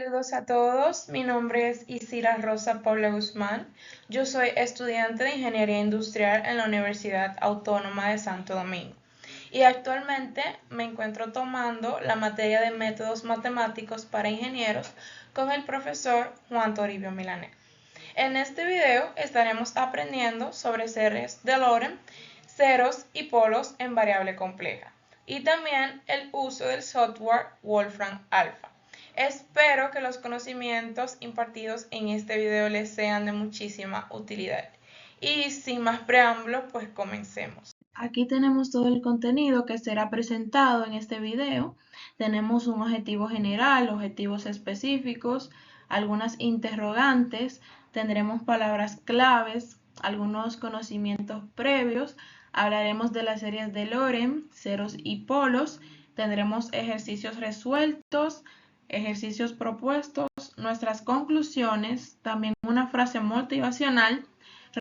Saludos a todos, mi nombre es Isira Rosa Paula Guzmán. Yo soy estudiante de Ingeniería Industrial en la Universidad Autónoma de Santo Domingo y actualmente me encuentro tomando la materia de métodos matemáticos para ingenieros con el profesor Juan Toribio Milanés. En este video estaremos aprendiendo sobre series de Lorenz, ceros y polos en variable compleja y también el uso del software Wolfram Alpha. Espero que los conocimientos impartidos en este video les sean de muchísima utilidad. Y sin más preámbulos, pues comencemos. Aquí tenemos todo el contenido que será presentado en este video. Tenemos un objetivo general, objetivos específicos, algunas interrogantes, tendremos palabras claves, algunos conocimientos previos, hablaremos de las series de Lorenz, ceros y polos, tendremos ejercicios resueltos, ejercicios propuestos, nuestras conclusiones, también una frase motivacional,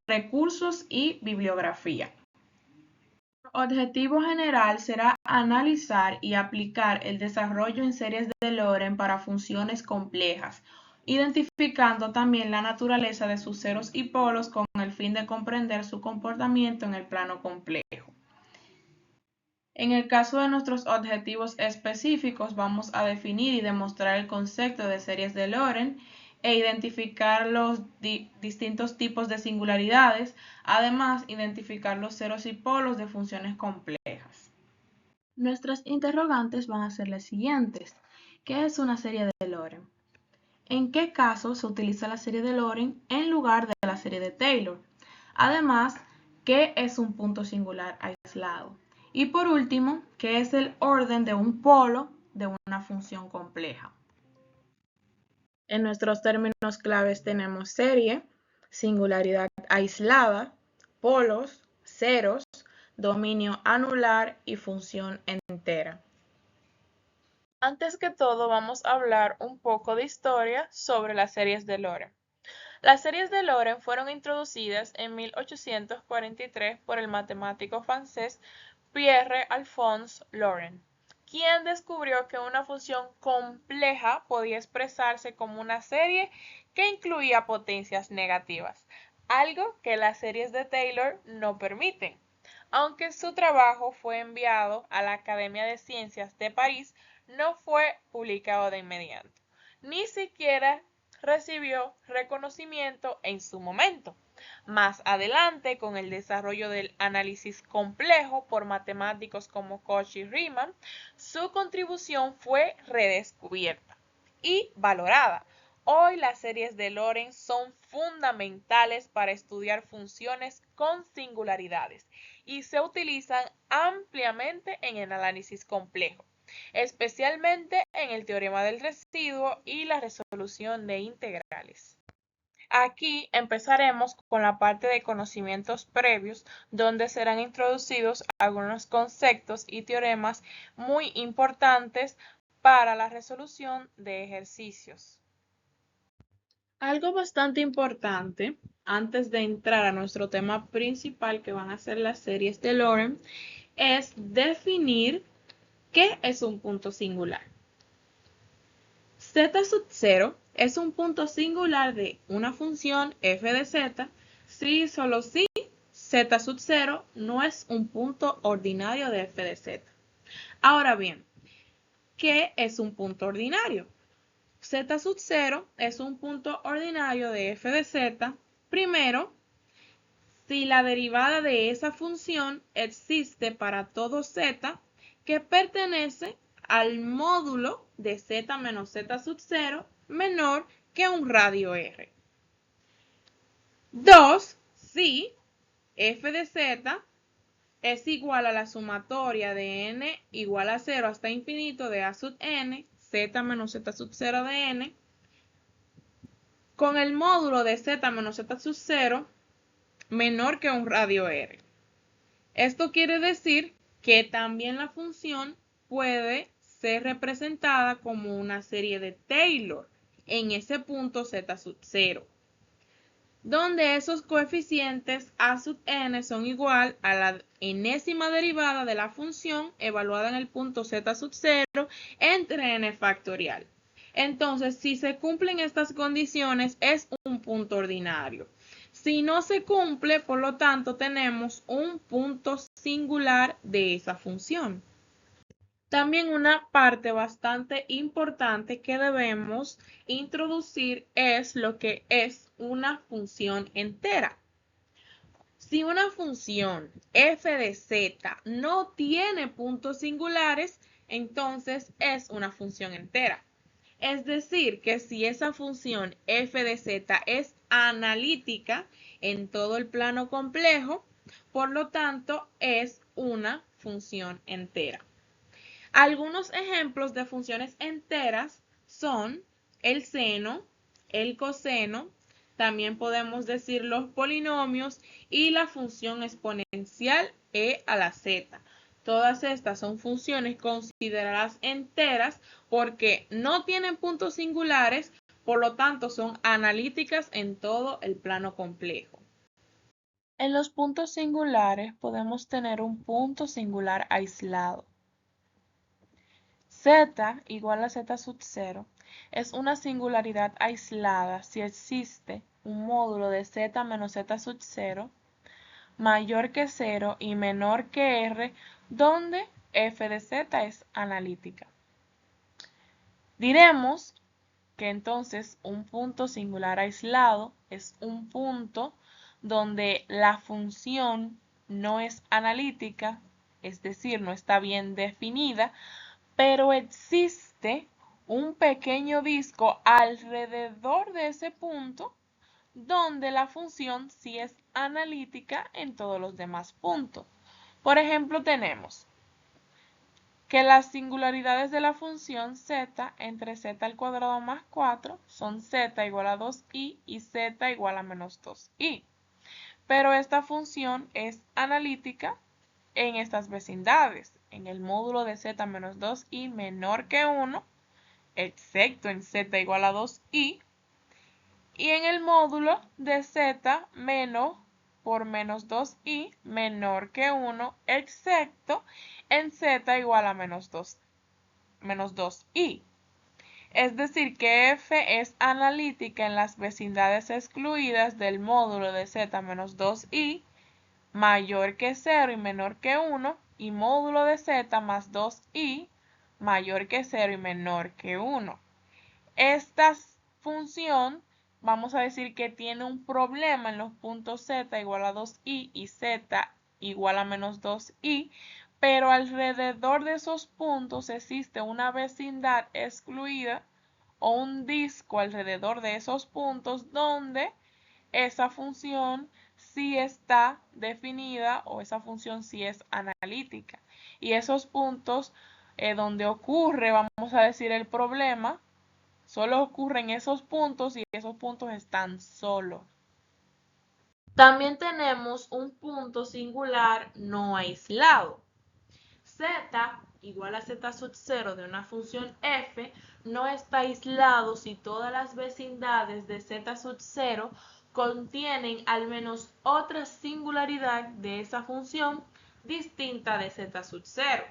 recursos y bibliografía. El objetivo general será analizar y aplicar el desarrollo en series de Lorenz para funciones complejas, identificando también la naturaleza de sus ceros y polos con el fin de comprender su comportamiento en el plano complejo. En el caso de nuestros objetivos específicos, vamos a definir y demostrar el concepto de series de Lorenz e identificar los distintos tipos de singularidades, además identificar los ceros y polos de funciones complejas. Nuestras interrogantes van a ser las siguientes. ¿Qué es una serie de Lorenz? ¿En qué caso se utiliza la serie de Lorenz en lugar de la serie de Taylor? Además, ¿qué es un punto singular aislado? Y por último, ¿qué es el orden de un polo de una función compleja? En nuestros términos claves tenemos serie, singularidad aislada, polos, ceros, dominio anular y función entera. Antes que todo, vamos a hablar un poco de historia sobre las series de Lorenz. Las series de Lorenz fueron introducidas en 1843 por el matemático francés Pierre-Alphonse Lorenz, quien descubrió que una función compleja podía expresarse como una serie que incluía potencias negativas, algo que las series de Taylor no permiten. Aunque su trabajo fue enviado a la Academia de Ciencias de París, no fue publicado de inmediato, ni siquiera recibió reconocimiento en su momento. Más adelante, con el desarrollo del análisis complejo por matemáticos como Cauchy y Riemann, su contribución fue redescubierta y valorada. Hoy las series de Lorenz son fundamentales para estudiar funciones con singularidades y se utilizan ampliamente en el análisis complejo, especialmente en el teorema del residuo y la resolución de integrales. Aquí empezaremos con la parte de conocimientos previos, donde serán introducidos algunos conceptos y teoremas muy importantes para la resolución de ejercicios. Algo bastante importante antes de entrar a nuestro tema principal, que van a ser las series de Lorenz, es definir qué es un punto singular. Z sub 0 es un punto singular de una función f de z si y solo si z sub 0 no es un punto ordinario de f de z. Ahora bien, ¿qué es un punto ordinario? Z sub 0 es un punto ordinario de f de z, primero, si la derivada de esa función existe para todo z que pertenece al módulo de z menos z sub 0 menor que un radio r. 2. Si f de z es igual a la sumatoria de n igual a 0 hasta infinito de a sub n, z menos z sub 0 de n, con el módulo de z menos z sub 0 menor que un radio r. Esto quiere decir que también la función puede ser representada como una serie de Taylor en ese punto z sub 0, donde esos coeficientes a sub n son igual a la enésima derivada de la función evaluada en el punto z sub 0 entre n factorial. Entonces, si se cumplen estas condiciones, es un punto ordinario. Si no se cumple, por lo tanto, tenemos un punto singular de esa función. También una parte bastante importante que debemos introducir es lo que es una función entera. Si una función f de z no tiene puntos singulares, entonces es una función entera. Es decir, que si esa función f de z es analítica en todo el plano complejo, por lo tanto es una función entera. Algunos ejemplos de funciones enteras son el seno, el coseno, también podemos decir los polinomios y la función exponencial e a la z. Todas estas son funciones consideradas enteras porque no tienen puntos singulares, por lo tanto son analíticas en todo el plano complejo. En los puntos singulares podemos tener un punto singular aislado. Z igual a z sub 0 es una singularidad aislada si existe un módulo de z menos z sub 0 mayor que 0 y menor que r, donde f de z es analítica. Diremos que entonces un punto singular aislado es un punto donde la función no es analítica, es decir, no está bien definida, pero existe un pequeño disco alrededor de ese punto donde la función sí es analítica en todos los demás puntos. Por ejemplo, tenemos que las singularidades de la función z entre z al cuadrado más 4 son z igual a 2i y z igual a menos 2i. Pero esta función es analítica en estas vecindades, en el módulo de z menos 2i menor que 1, excepto en z igual a 2i, y en el módulo de z menos por menos 2i menor que 1, excepto en z igual a menos 2i. Es decir, que f es analítica en las vecindades excluidas del módulo de z menos 2i mayor que 0 y menor que 1 y módulo de z más 2i mayor que 0 y menor que 1. Esta función vamos a decir que tiene un problema en los puntos z igual a 2i y z igual a menos 2i, pero alrededor de esos puntos existe una vecindad excluida o un disco alrededor de esos puntos donde esa función sí está definida o esa función sí es analítica. Y esos puntos donde ocurre, vamos a decir, el problema, solo ocurren esos puntos y esos puntos están solos. También tenemos un punto singular no aislado. Z igual a z sub 0 de una función f no está aislado si todas las vecindades de z sub 0 contienen al menos otra singularidad de esa función distinta de z sub 0.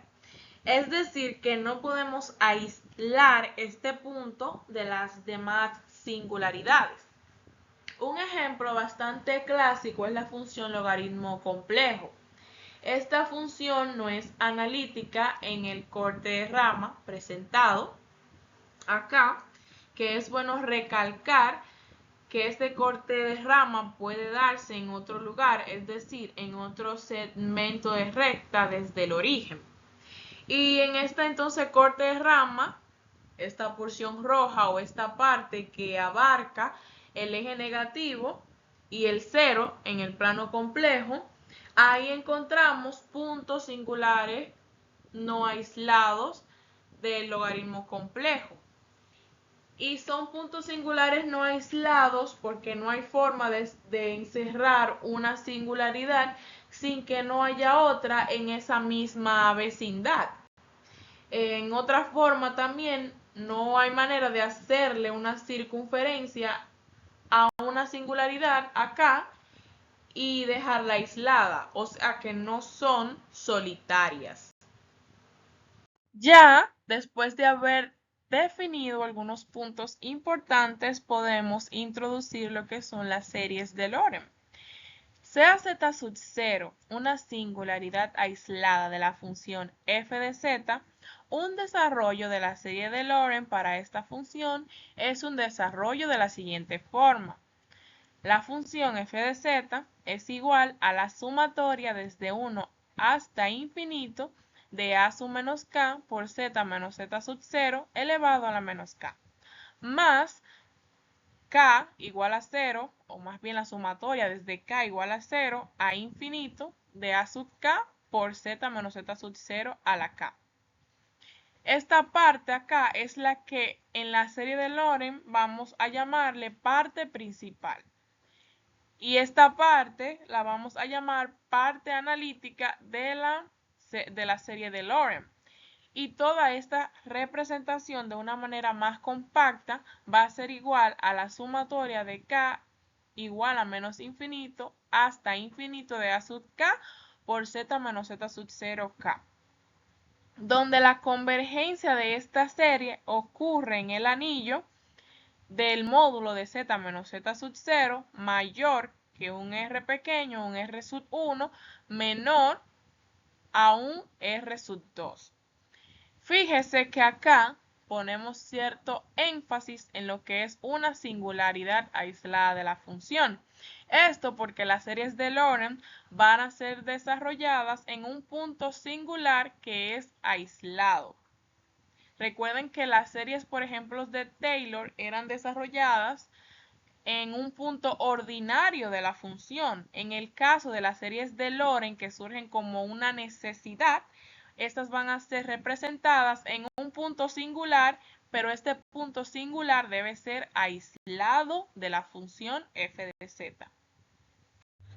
Es decir, que no podemos aislar este punto de las demás singularidades. Un ejemplo bastante clásico es la función logaritmo complejo. Esta función no es analítica en el corte de rama presentado acá, que es bueno recalcar que este corte de rama puede darse en otro lugar, es decir, en otro segmento de recta desde el origen. Y en esta entonces corte de rama, esta porción roja o esta parte que abarca el eje negativo y el 0 en el plano complejo, ahí encontramos puntos singulares no aislados del logaritmo complejo. Y son puntos singulares no aislados porque no hay forma de encerrar una singularidad sin que no haya otra en esa misma vecindad. En otra forma también no hay manera de hacerle una circunferencia a una singularidad acá y dejarla aislada, o sea que no son solitarias. Ya después de haber definido algunos puntos importantes, podemos introducir lo que son las series de Lorentz. Sea z sub 0 una singularidad aislada de la función f de z, un desarrollo de la serie de Lorentz para esta función es un desarrollo de la siguiente forma. La función f de z es igual a la sumatoria desde 1 hasta infinito de a sub menos k por z menos z sub 0 elevado a la menos k, más k igual a 0, o más bien la sumatoria desde k igual a 0 a infinito de a sub k por z menos z sub 0 a la k. Esta parte acá es la que en la serie de Lorentz vamos a llamarle parte principal. Y esta parte la vamos a llamar parte analítica de la serie de Lorentz. Y toda esta representación de una manera más compacta va a ser igual a la sumatoria de k igual a menos infinito hasta infinito de a sub k por z menos z sub 0k, donde la convergencia de esta serie ocurre en el anillo del módulo de z menos z sub 0 mayor que un r pequeño, un r sub 1, menor a un r sub 2. Fíjese que acá ponemos cierto énfasis en lo que es una singularidad aislada de la función. Esto porque las series de Lorentz van a ser desarrolladas en un punto singular que es aislado. Recuerden que las series, por ejemplo, de Taylor eran desarrolladas en un punto ordinario de la función. En el caso de las series de Lorentz que surgen como una necesidad, estas van a ser representadas en un punto singular, pero este punto singular debe ser aislado de la función f de z.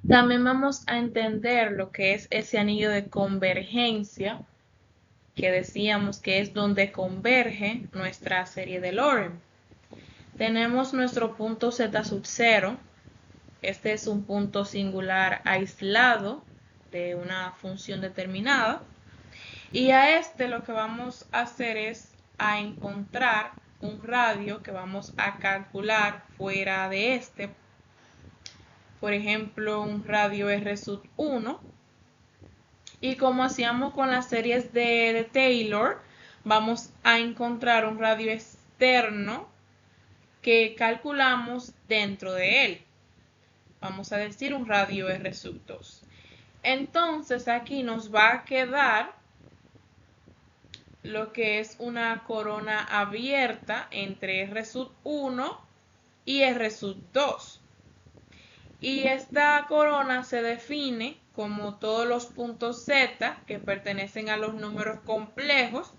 También vamos a entender lo que es ese anillo de convergencia, que decíamos que es donde converge nuestra serie de Lorentz. Tenemos nuestro punto z sub 0. Este es un punto singular aislado de una función determinada. Y a este lo que vamos a hacer es a encontrar un radio que vamos a calcular fuera de este. Por ejemplo, un radio R sub 1. Y como hacíamos con las series de Taylor, vamos a encontrar un radio externo que calculamos dentro de él. Vamos a decir un radio R sub 2. Entonces aquí nos va a quedar lo que es una corona abierta entre R sub 1 y R sub 2. Y esta corona se define como todos los puntos Z que pertenecen a los números complejos,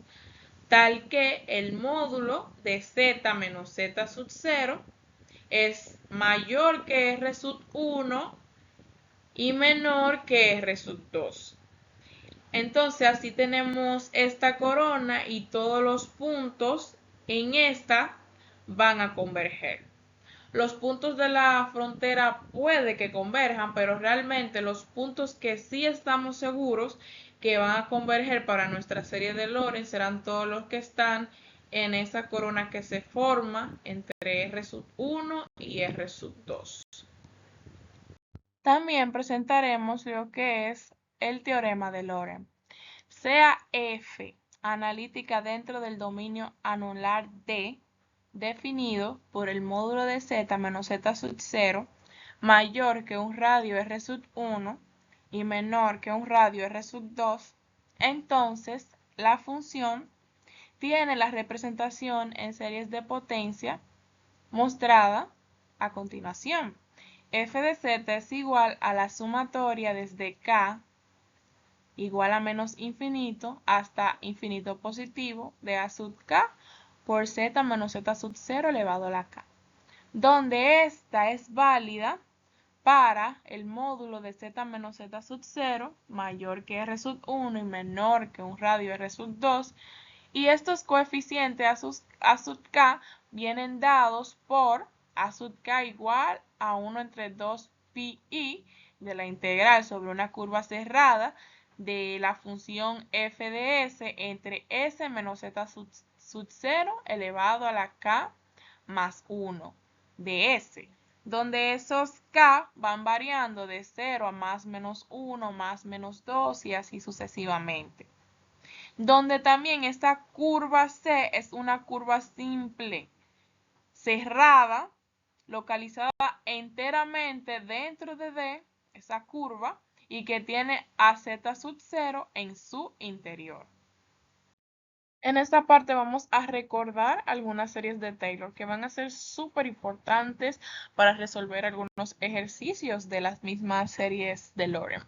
tal que el módulo de Z menos Z sub 0 es mayor que R sub 1 y menor que R sub 2. Entonces así tenemos esta corona y todos los puntos en esta van a converger. Los puntos de la frontera puede que converjan, pero realmente los puntos que sí estamos seguros que van a converger para nuestra serie de Lorentz serán todos los que están en esa corona que se forma entre R sub 1 y R sub 2. También presentaremos lo que es el teorema de Lorentz. Sea f analítica dentro del dominio anular D, definido por el módulo de z menos z sub 0 mayor que un radio R sub 1 y menor que un radio R sub 2, entonces la función tiene la representación en series de potencia mostrada a continuación. F de z es igual a la sumatoria desde k igual a menos infinito hasta infinito positivo de a sub k por z menos z sub 0 elevado a la k, donde esta es válida para el módulo de z menos z sub 0 mayor que r sub 1 y menor que un radio r sub 2, y estos coeficientes a sub k vienen dados por a sub k igual a 1 entre 2 pi i de la integral sobre una curva cerrada de la función f de s entre s menos z sub 0 elevado a la k más 1 de S, donde esos k van variando de 0 a más menos 1, más menos 2 y así sucesivamente. Donde también esta curva C es una curva simple, cerrada, localizada enteramente dentro de D, esa curva, y que tiene a z sub 0 en su interior. En esta parte vamos a recordar algunas series de Taylor que van a ser súper importantes para resolver algunos ejercicios de las mismas series de Loren.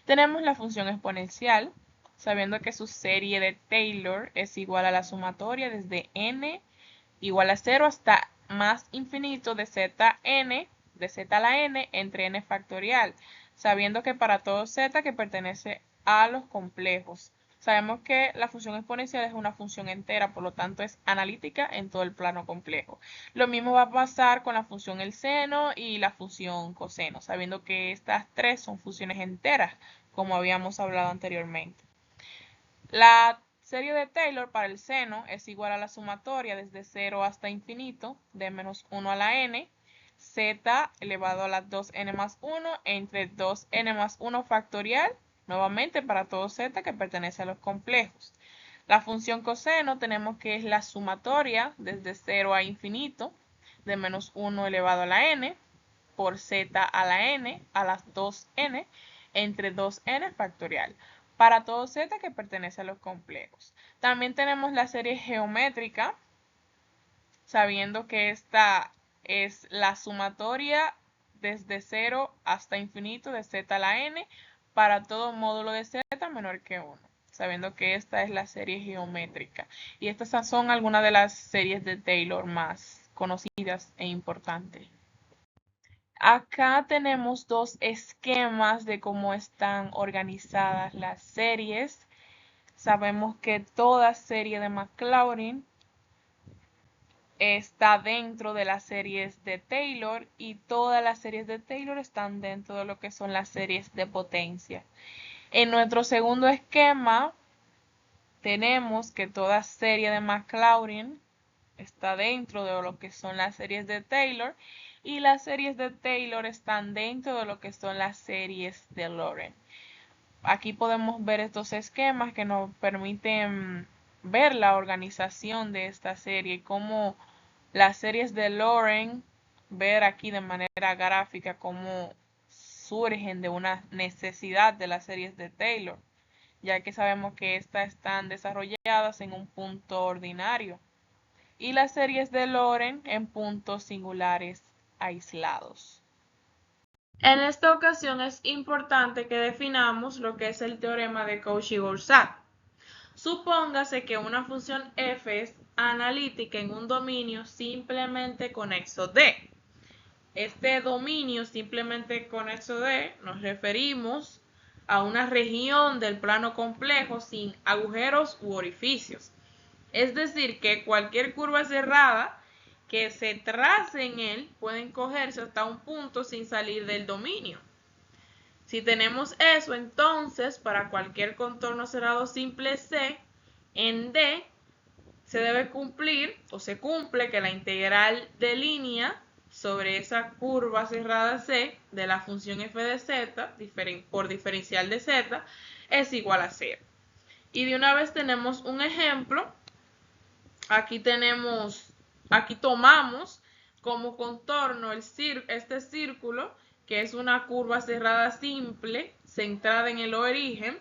Tenemos la función exponencial, sabiendo que su serie de Taylor es igual a la sumatoria desde n igual a 0 hasta más infinito de zn, de z a la n, entre n factorial, sabiendo que para todo z que pertenece a los complejos. Sabemos que la función exponencial es una función entera, por lo tanto es analítica en todo el plano complejo. Lo mismo va a pasar con la función el seno y la función coseno, sabiendo que estas tres son funciones enteras, como habíamos hablado anteriormente. La serie de Taylor para el seno es igual a la sumatoria desde 0 hasta infinito de menos 1 a la n, z elevado a la 2n más 1 entre 2n más 1 factorial, nuevamente para todo z que pertenece a los complejos. La función coseno tenemos que es la sumatoria desde 0 a infinito de menos 1 elevado a la n por z a la n a las 2n entre 2n factorial para todo z que pertenece a los complejos. También tenemos la serie geométrica, sabiendo que esta es la sumatoria desde 0 hasta infinito de z a la n para todo módulo de z menor que 1, sabiendo que esta es la serie geométrica. Y estas son algunas de las series de Taylor más conocidas e importantes. Acá tenemos dos esquemas de cómo están organizadas las series. Sabemos que toda serie de Maclaurin está dentro de las series de Taylor y todas las series de Taylor están dentro de lo que son las series de potencia. En nuestro segundo esquema tenemos que toda serie de Maclaurin está dentro de lo que son las series de Taylor y las series de Taylor están dentro de lo que son las series de Loren. Aquí podemos ver estos esquemas que nos permiten ver la organización de esta serie y cómo las series de Loren, ver aquí de manera gráfica cómo surgen de una necesidad de las series de Taylor, ya que sabemos que estas están desarrolladas en un punto ordinario y las series de Loren en puntos singulares aislados. En esta ocasión es importante que definamos lo que es el teorema de Cauchy-Borsac. Supóngase que una función f es analítica en un dominio simplemente conexo D. Este dominio simplemente conexo D nos referimos a una región del plano complejo sin agujeros u orificios. Es decir, que cualquier curva cerrada que se trace en él pueden cogerse hasta un punto sin salir del dominio. Si tenemos eso, entonces para cualquier contorno cerrado simple C en D se debe cumplir o se cumple que la integral de línea sobre esa curva cerrada C de la función f de z por diferencial de z es igual a 0. Y de una vez tenemos un ejemplo. Aquí tomamos como contorno este círculo, que es una curva cerrada simple, centrada en el origen,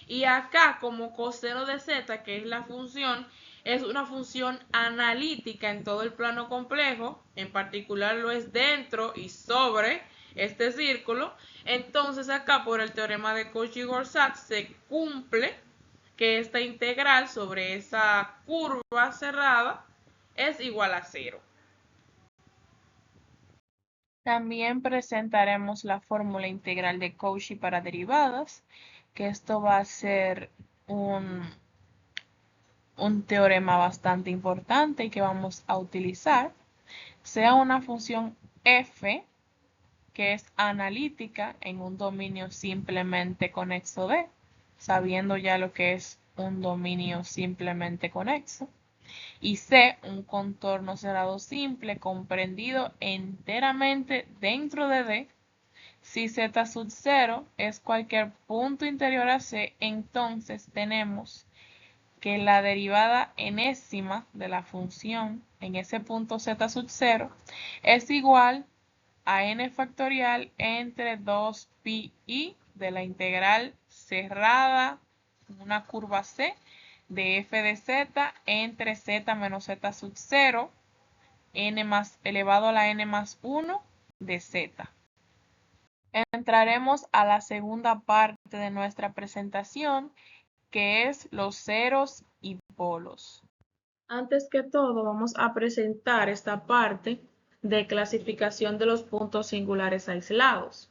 y acá como coseno de z, que es la función, es una función analítica en todo el plano complejo, en particular lo es dentro y sobre este círculo. Entonces acá por el teorema de Cauchy-Borsac se cumple que esta integral sobre esa curva cerrada es igual a 0. También presentaremos la fórmula integral de Cauchy para derivadas, que esto va a ser un teorema bastante importante y que vamos a utilizar. Sea una función f que es analítica en un dominio simplemente conexo D, sabiendo ya lo que es un dominio simplemente conexo. y C, un contorno cerrado simple comprendido enteramente dentro de D. Si z sub 0 es cualquier punto interior a C, entonces tenemos que la derivada enésima de la función en ese punto z sub 0 es igual a n factorial entre 2pi de la integral cerrada, una curva C, de f de z entre z menos z sub 0, n más elevado a la n más 1 de z. Entraremos a la segunda parte de nuestra presentación, que es los ceros y polos. Antes que todo, vamos a presentar esta parte de clasificación de los puntos singulares aislados.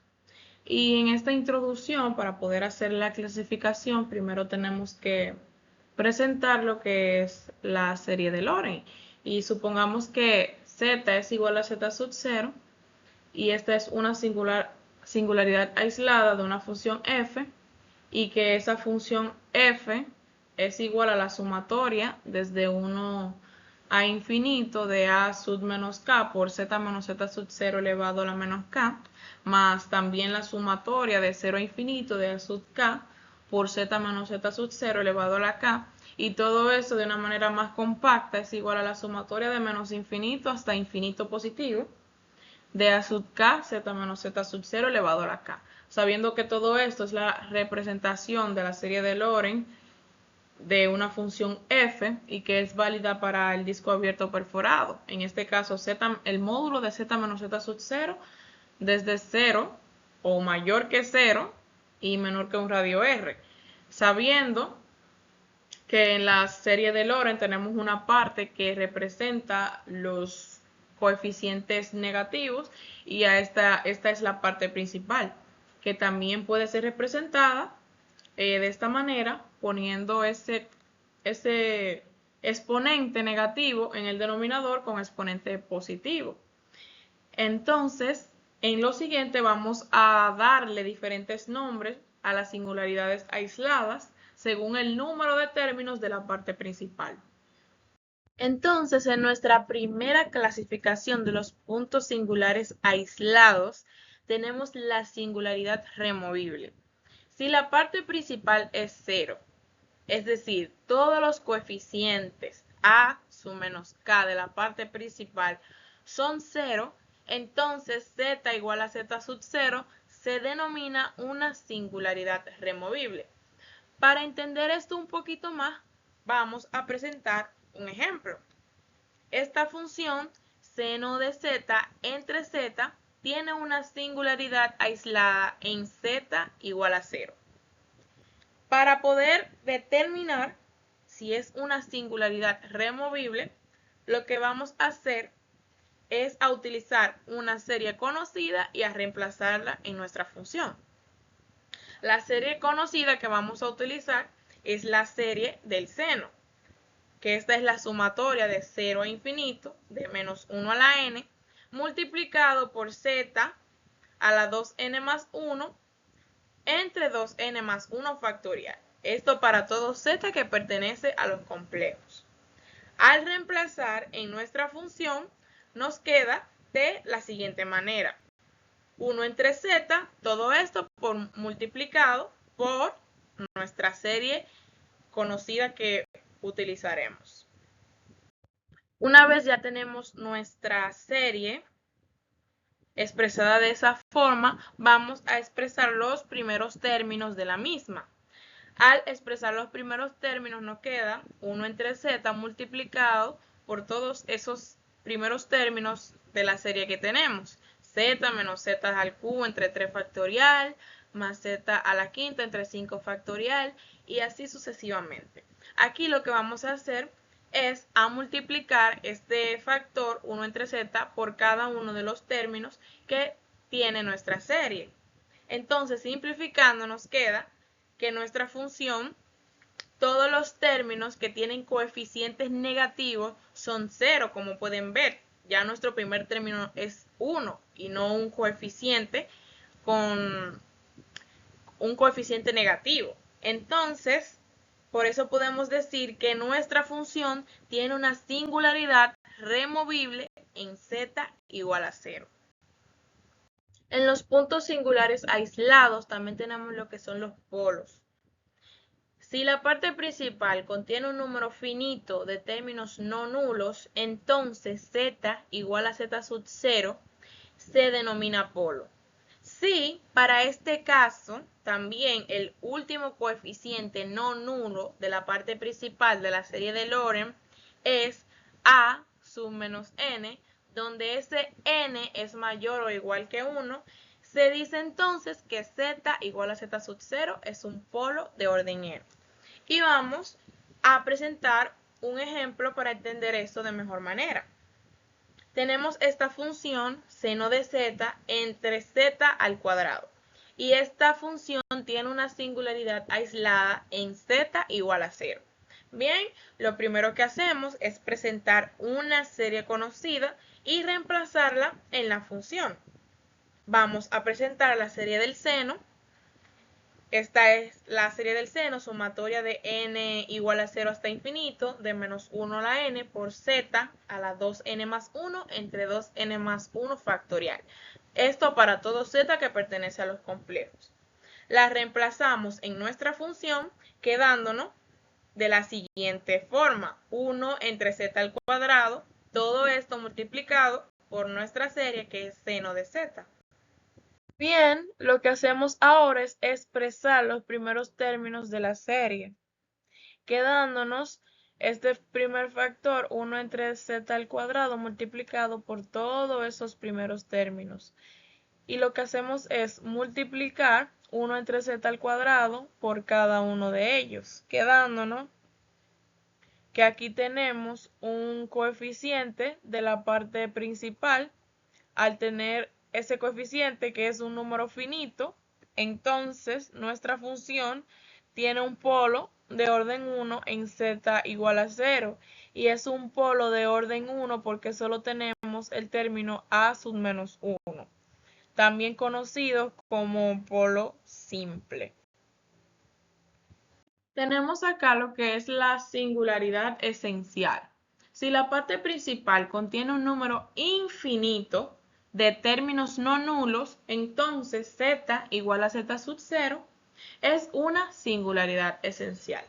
Y en esta introducción, para poder hacer la clasificación, primero tenemos que presentar lo que es la serie de Lorentz. Y supongamos que z es igual a z sub 0 y esta es una singularidad aislada de una función f y que esa función f es igual a la sumatoria desde 1 a infinito de a sub menos k por z menos z sub 0 elevado a la menos k, más también la sumatoria de 0 a infinito de a sub k por z menos z sub 0 elevado a la k, y todo eso de una manera más compacta es igual a la sumatoria de menos infinito hasta infinito positivo de a sub k, z menos z sub 0 elevado a la k. Sabiendo que todo esto es la representación de la serie de Lorentz de una función f y que es válida para el disco abierto perforado. En este caso, el módulo de z menos z sub 0 desde 0 o mayor que 0 y menor que un radio r. Sabiendo que en la serie de Lorentz tenemos una parte que representa los coeficientes negativos y esta es la parte principal, que también puede ser representada de esta manera, poniendo ese exponente negativo en el denominador con exponente positivo. Entonces, en lo siguiente vamos a darle diferentes nombres a las singularidades aisladas según el número de términos de la parte principal. Entonces, en nuestra primera clasificación de los puntos singulares aislados, tenemos la singularidad removible. Si la parte principal es 0, es decir, todos los coeficientes a sub menos k de la parte principal son 0, entonces z igual a z sub 0 se denomina una singularidad removible. Para entender esto un poquito más, vamos a presentar un ejemplo. Esta función seno de z entre z tiene una singularidad aislada en z igual a 0. Para poder determinar si es una singularidad removible, lo que vamos a hacer es a utilizar una serie conocida y a reemplazarla en nuestra función. La serie conocida que vamos a utilizar es la serie del seno, que esta es la sumatoria de 0 a infinito, de menos 1 a la n, multiplicado por z a la 2n más 1 entre 2n más 1 factorial. Esto para todo z que pertenece a los complejos. Al reemplazar en nuestra función, nos queda de la siguiente manera. 1 entre z, todo esto multiplicado por nuestra serie conocida que utilizaremos. Una vez ya tenemos nuestra serie expresada de esa forma, vamos a expresar los primeros términos de la misma. Al expresar los primeros términos nos queda 1 entre z multiplicado por todos esos primeros términos de la serie que tenemos. Z menos z al cubo entre 3 factorial, más z a la quinta entre 5 factorial y así sucesivamente. Aquí lo que vamos a hacer es a multiplicar este factor 1 entre z por cada uno de los términos que tiene nuestra serie. Entonces, simplificando, nos queda que nuestra función, todos los términos que tienen coeficientes negativos son 0, como pueden ver. Ya nuestro primer término es 1 y no un coeficiente con un coeficiente negativo. Entonces, Por eso podemos decir que nuestra función tiene una singularidad removible en z igual a 0. En los puntos singulares aislados también tenemos lo que son los polos. Si la parte principal contiene un número finito de términos no nulos, entonces z igual a z sub 0 se denomina polo. Si para este caso también el último coeficiente no nulo de la parte principal de la serie de Lorentz es a sub menos n, donde ese n es mayor o igual que 1, se dice entonces que z igual a z sub 0 es un polo de orden n. Y vamos a presentar un ejemplo para entender esto de mejor manera. Tenemos esta función seno de z entre z al cuadrado. Y esta función tiene una singularidad aislada en z igual a 0. Bien, lo primero que hacemos es presentar una serie conocida y reemplazarla en la función. Vamos a presentar la serie del seno. Esta es la serie del seno sumatoria de n igual a 0 hasta infinito, de menos 1 a la n por z a la 2n más 1 entre 2n más 1 factorial. Esto para todo z que pertenece a los complejos. La reemplazamos en nuestra función quedándonos de la siguiente forma. 1 entre z al cuadrado, todo esto multiplicado por nuestra serie que es seno de z. Bien, lo que hacemos ahora es expresar los primeros términos de la serie, quedándonos este primer factor 1 entre z al cuadrado multiplicado por todos esos primeros términos. Y lo que hacemos es multiplicar 1 entre z al cuadrado por cada uno de ellos, quedándonos que aquí tenemos un coeficiente de la parte principal. Al tener ese coeficiente que es un número finito, entonces nuestra función tiene un polo de orden 1 en z igual a 0 y es un polo de orden 1 porque solo tenemos el término a sub menos 1, también conocido como polo simple. Tenemos acá lo que es la singularidad esencial. Si la parte principal contiene un número infinito de términos no nulos, entonces z igual a z sub 0 es una singularidad esencial.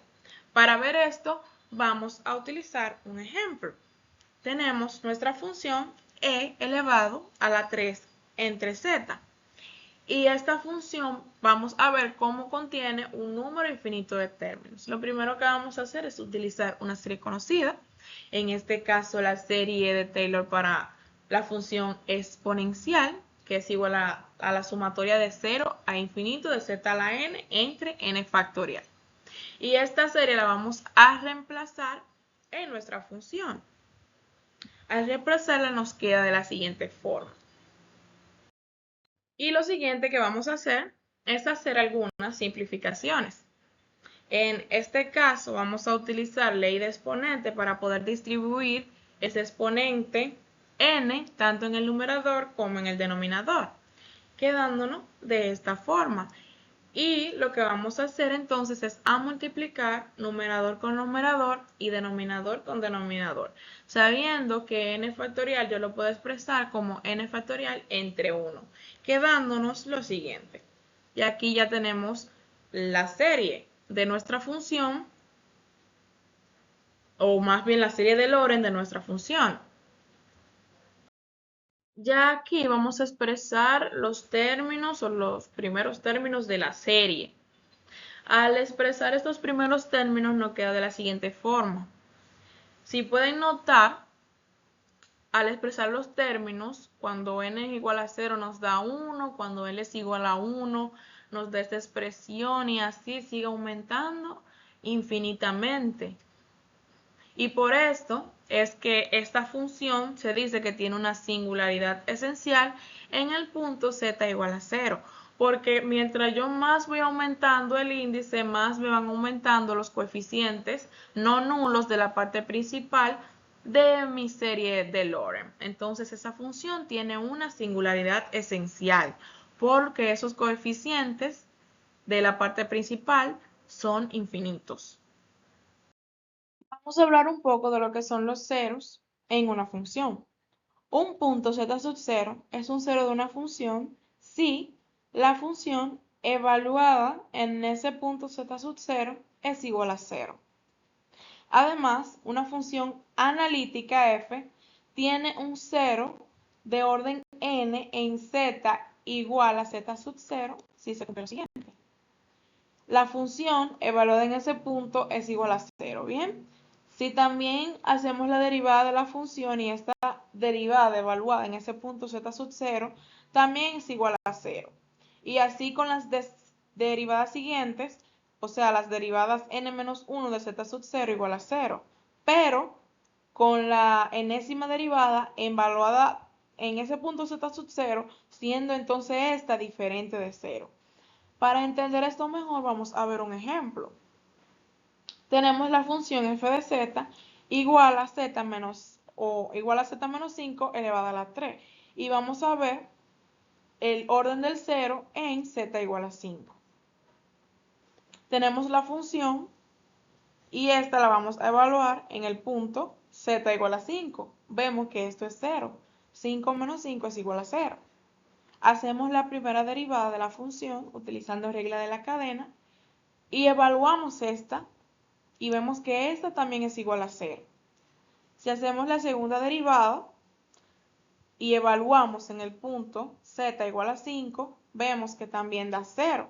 Para ver esto, vamos a utilizar un ejemplo. Tenemos nuestra función e elevado a la 3 entre z. Y esta función vamos a ver cómo contiene un número infinito de términos. Lo primero que vamos a hacer es utilizar una serie conocida, en este caso la serie de Taylor para la función exponencial, que es igual a la sumatoria de 0 a infinito de z a la n entre n factorial. Y esta serie la vamos a reemplazar en nuestra función. Al reemplazarla nos queda de la siguiente forma. Y lo siguiente que vamos a hacer es hacer algunas simplificaciones. En este caso vamos a utilizar ley de exponente para poder distribuir ese exponente n tanto en el numerador como en el denominador, quedándonos de esta forma. Y lo que vamos a hacer entonces es a multiplicar numerador con numerador y denominador con denominador, sabiendo que n factorial yo lo puedo expresar como n factorial entre 1, quedándonos lo siguiente. Y aquí ya tenemos la serie de nuestra función, o más bien la serie de Lorentz de nuestra función. Ya aquí vamos a expresar los términos o los primeros términos de la serie. Al expresar estos primeros términos nos queda de la siguiente forma. Si pueden notar, al expresar los términos, cuando n es igual a 0 nos da 1, cuando l es igual a 1 nos da esta expresión y así sigue aumentando infinitamente. Y por esto es que esta función se dice que tiene una singularidad esencial en el punto z igual a 0. Porque mientras yo más voy aumentando el índice, más me van aumentando los coeficientes no nulos de la parte principal de mi serie de Lorentz. Entonces esa función tiene una singularidad esencial porque esos coeficientes de la parte principal son infinitos. Vamos a hablar un poco de lo que son los ceros en una función. Un punto z sub 0 es un cero de una función si la función evaluada en ese punto z sub 0 es igual a 0. Además, una función analítica f tiene un cero de orden n en z igual a z sub 0 si se cumple lo siguiente. La función evaluada en ese punto es igual a 0, ¿bien? Si también hacemos la derivada de la función y esta derivada evaluada en ese punto z sub 0 también es igual a 0. Y así con las derivadas siguientes, o sea, las derivadas n-1 de z sub 0 igual a 0. Pero con la enésima derivada evaluada en ese punto z sub 0, siendo entonces esta diferente de 0. Para entender esto mejor, vamos a ver un ejemplo. Tenemos la función f de z igual a z menos o igual a z menos 5 elevada a la 3. Y vamos a ver el orden del 0 en z igual a 5. Tenemos la función y esta la vamos a evaluar en el punto z igual a 5. Vemos que esto es 0. 5 menos 5 es igual a 0. Hacemos la primera derivada de la función utilizando regla de la cadena y evaluamos esta y vemos que esta también es igual a 0. Si hacemos la segunda derivada y evaluamos en el punto z igual a 5, vemos que también da 0.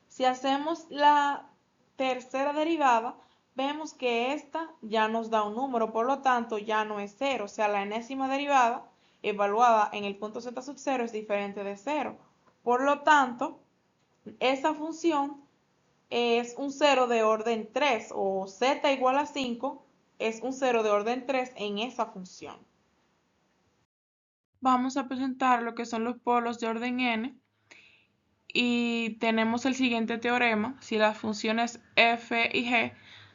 Si hacemos la tercera derivada, vemos que esta ya nos da un número, por lo tanto ya no es 0, o sea, la enésima derivada evaluada en el punto z sub 0 es diferente de 0. Por lo tanto, esa función es un 0 de orden 3 o z igual a 5 es un 0 de orden 3 en esa función. Vamos a presentar lo que son los polos de orden n y tenemos el siguiente teorema. Si las funciones f y g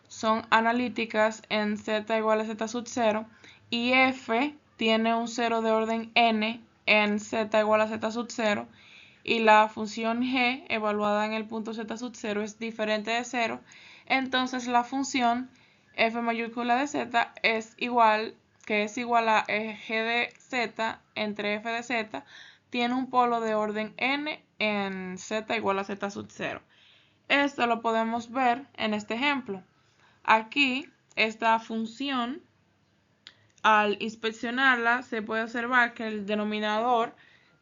son analíticas en z igual a z sub 0 y f tiene un 0 de orden n en z igual a z sub 0 y la función g evaluada en el punto z sub 0 es diferente de 0, entonces la función f mayúscula de z es igual a g de z entre f de z, tiene un polo de orden n en z igual a z sub 0. Esto lo podemos ver en este ejemplo. Aquí, esta función, al inspeccionarla, se puede observar que el denominador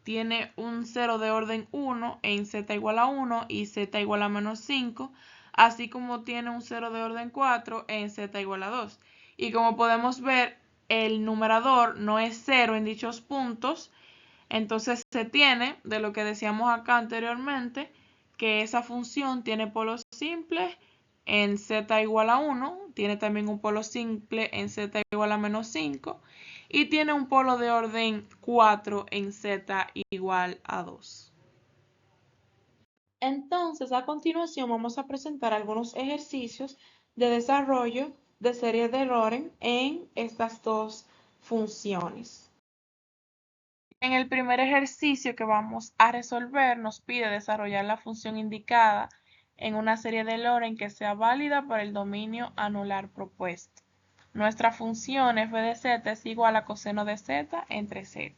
tiene un 0 de orden 1 en z igual a 1 y z igual a menos 5, así como tiene un 0 de orden 4 en z igual a 2. Y como podemos ver, el numerador no es 0 en dichos puntos, entonces se tiene, de lo que decíamos acá anteriormente, que esa función tiene polos simples en z igual a 1, tiene también un polo simple en z igual a menos 5 y tiene un polo de orden 4 en z igual a 2. Entonces, a continuación vamos a presentar algunos ejercicios de desarrollo de series de Lorentz en estas dos funciones. En el primer ejercicio que vamos a resolver nos pide desarrollar la función indicada en una serie de Lorentz que sea válida para el dominio anular propuesto. Nuestra función f de z es igual a coseno de z entre z.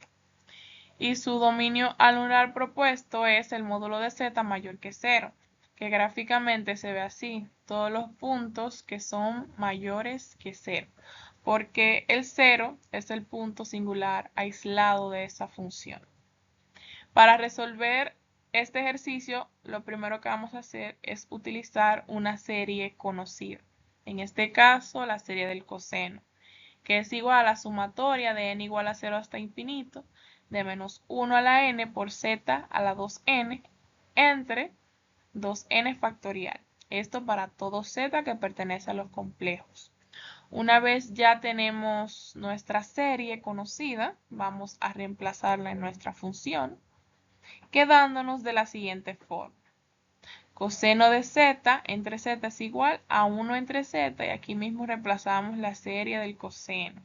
Y su dominio anular propuesto es el módulo de z mayor que 0, que gráficamente se ve así, todos los puntos que son mayores que 0, porque el 0 es el punto singular aislado de esa función. Para resolver este ejercicio, lo primero que vamos a hacer es utilizar una serie conocida. En este caso, la serie del coseno, que es igual a la sumatoria de n igual a 0 hasta infinito, de menos 1 a la n por z a la 2n entre 2n factorial. Esto para todo z que pertenece a los complejos. Una vez ya tenemos nuestra serie conocida, vamos a reemplazarla en nuestra función, quedándonos de la siguiente forma. Coseno de z entre z es igual a 1 entre z y aquí mismo reemplazamos la serie del coseno.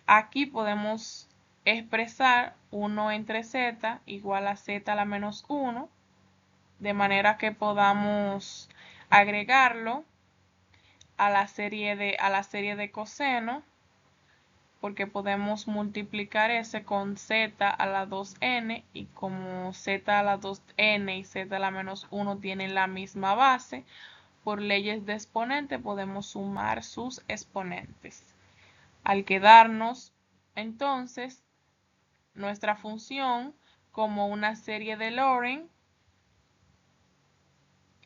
Aquí podemos expresar 1 entre z igual a z a la menos 1, de manera que podamos agregarlo a la serie de coseno, porque podemos multiplicar ese con z a la 2n, y como z a la 2n y z a la menos 1 tienen la misma base, por leyes de exponente podemos sumar sus exponentes. Al quedarnos entonces nuestra función como una serie de Lorentz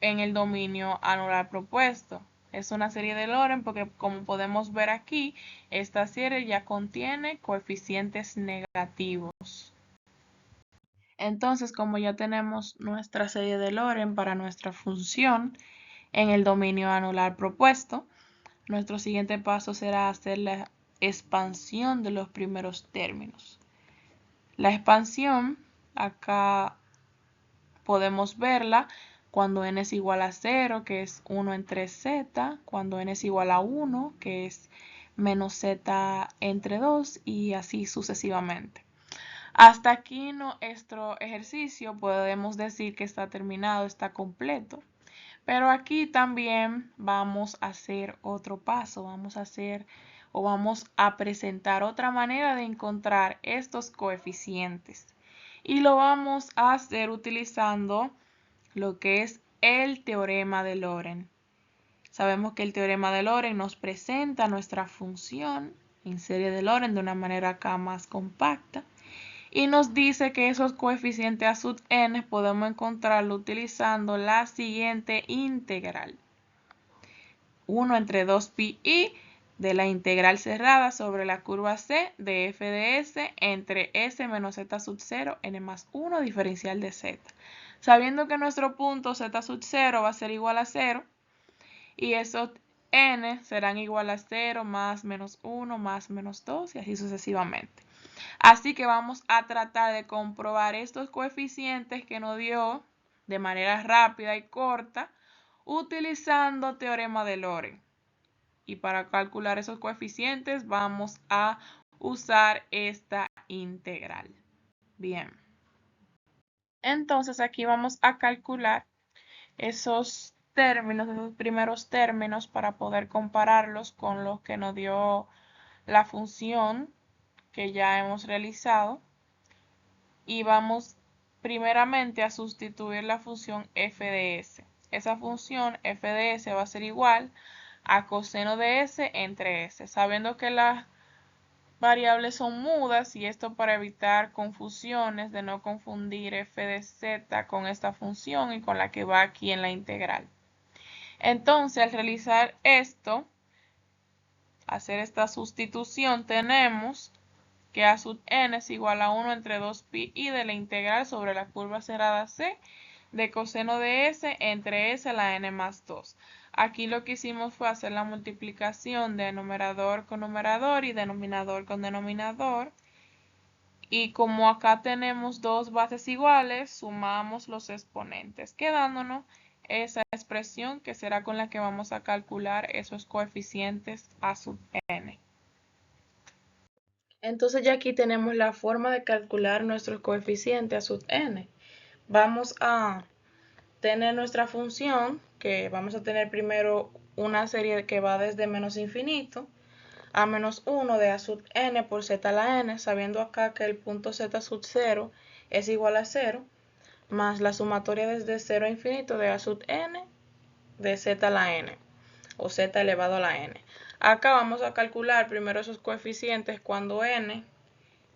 en el dominio anular propuesto. Es una serie de Lorentz porque, como podemos ver aquí, esta serie ya contiene coeficientes negativos. Entonces, como ya tenemos nuestra serie de Lorentz para nuestra función en el dominio anular propuesto, nuestro siguiente paso será hacer la expansión de los primeros términos. La expansión, acá podemos verla cuando n es igual a 0, que es 1 entre z, cuando n es igual a 1, que es menos z entre 2, y así sucesivamente. Hasta aquí nuestro ejercicio podemos decir que está terminado, está completo. Pero aquí también vamos a hacer otro paso, vamos a presentar otra manera de encontrar estos coeficientes. Y lo vamos a hacer utilizando lo que es el teorema de Lorentz. Sabemos que el teorema de Lorentz nos presenta nuestra función en serie de Lorentz de una manera acá más compacta y nos dice que esos coeficientes a sub n podemos encontrarlo utilizando la siguiente integral. 1 entre 2pi de la integral cerrada sobre la curva C de f de s entre s menos z sub 0 n más 1 diferencial de z. Sabiendo que nuestro punto z sub 0 va a ser igual a 0 y esos n serán igual a 0 más menos 1 más menos 2 y así sucesivamente. Así que vamos a tratar de comprobar estos coeficientes que nos dio de manera rápida y corta utilizando teorema de Lorentz. Y para calcular esos coeficientes vamos a usar esta integral. Bien. Entonces aquí vamos a calcular esos términos, esos primeros términos para poder compararlos con los que nos dio la función que ya hemos realizado. Y vamos primeramente a sustituir la función f de s. Esa función f de s va a ser igual a coseno de s entre s, sabiendo que las variables son mudas y esto para evitar confusiones de no confundir f de z con esta función y con la que va aquí en la integral. Entonces, al realizar esto, hacer esta sustitución, tenemos que a sub n es igual a 1 entre 2pi de la integral sobre la curva cerrada C de coseno de s entre s a la n más 2. Aquí lo que hicimos fue hacer la multiplicación de numerador con numerador y denominador con denominador. Y como acá tenemos dos bases iguales, sumamos los exponentes, quedándonos esa expresión que será con la que vamos a calcular esos coeficientes a sub n. Entonces ya aquí tenemos la forma de calcular nuestros coeficientes a sub n. Vamos a tener nuestra función, que vamos a tener primero una serie que va desde menos infinito a menos 1 de a sub n por z a la n, sabiendo acá que el punto z sub 0 es igual a 0, más la sumatoria desde 0 a infinito de a sub n de z a la n, o z elevado a la n. Acá vamos a calcular primero esos coeficientes cuando n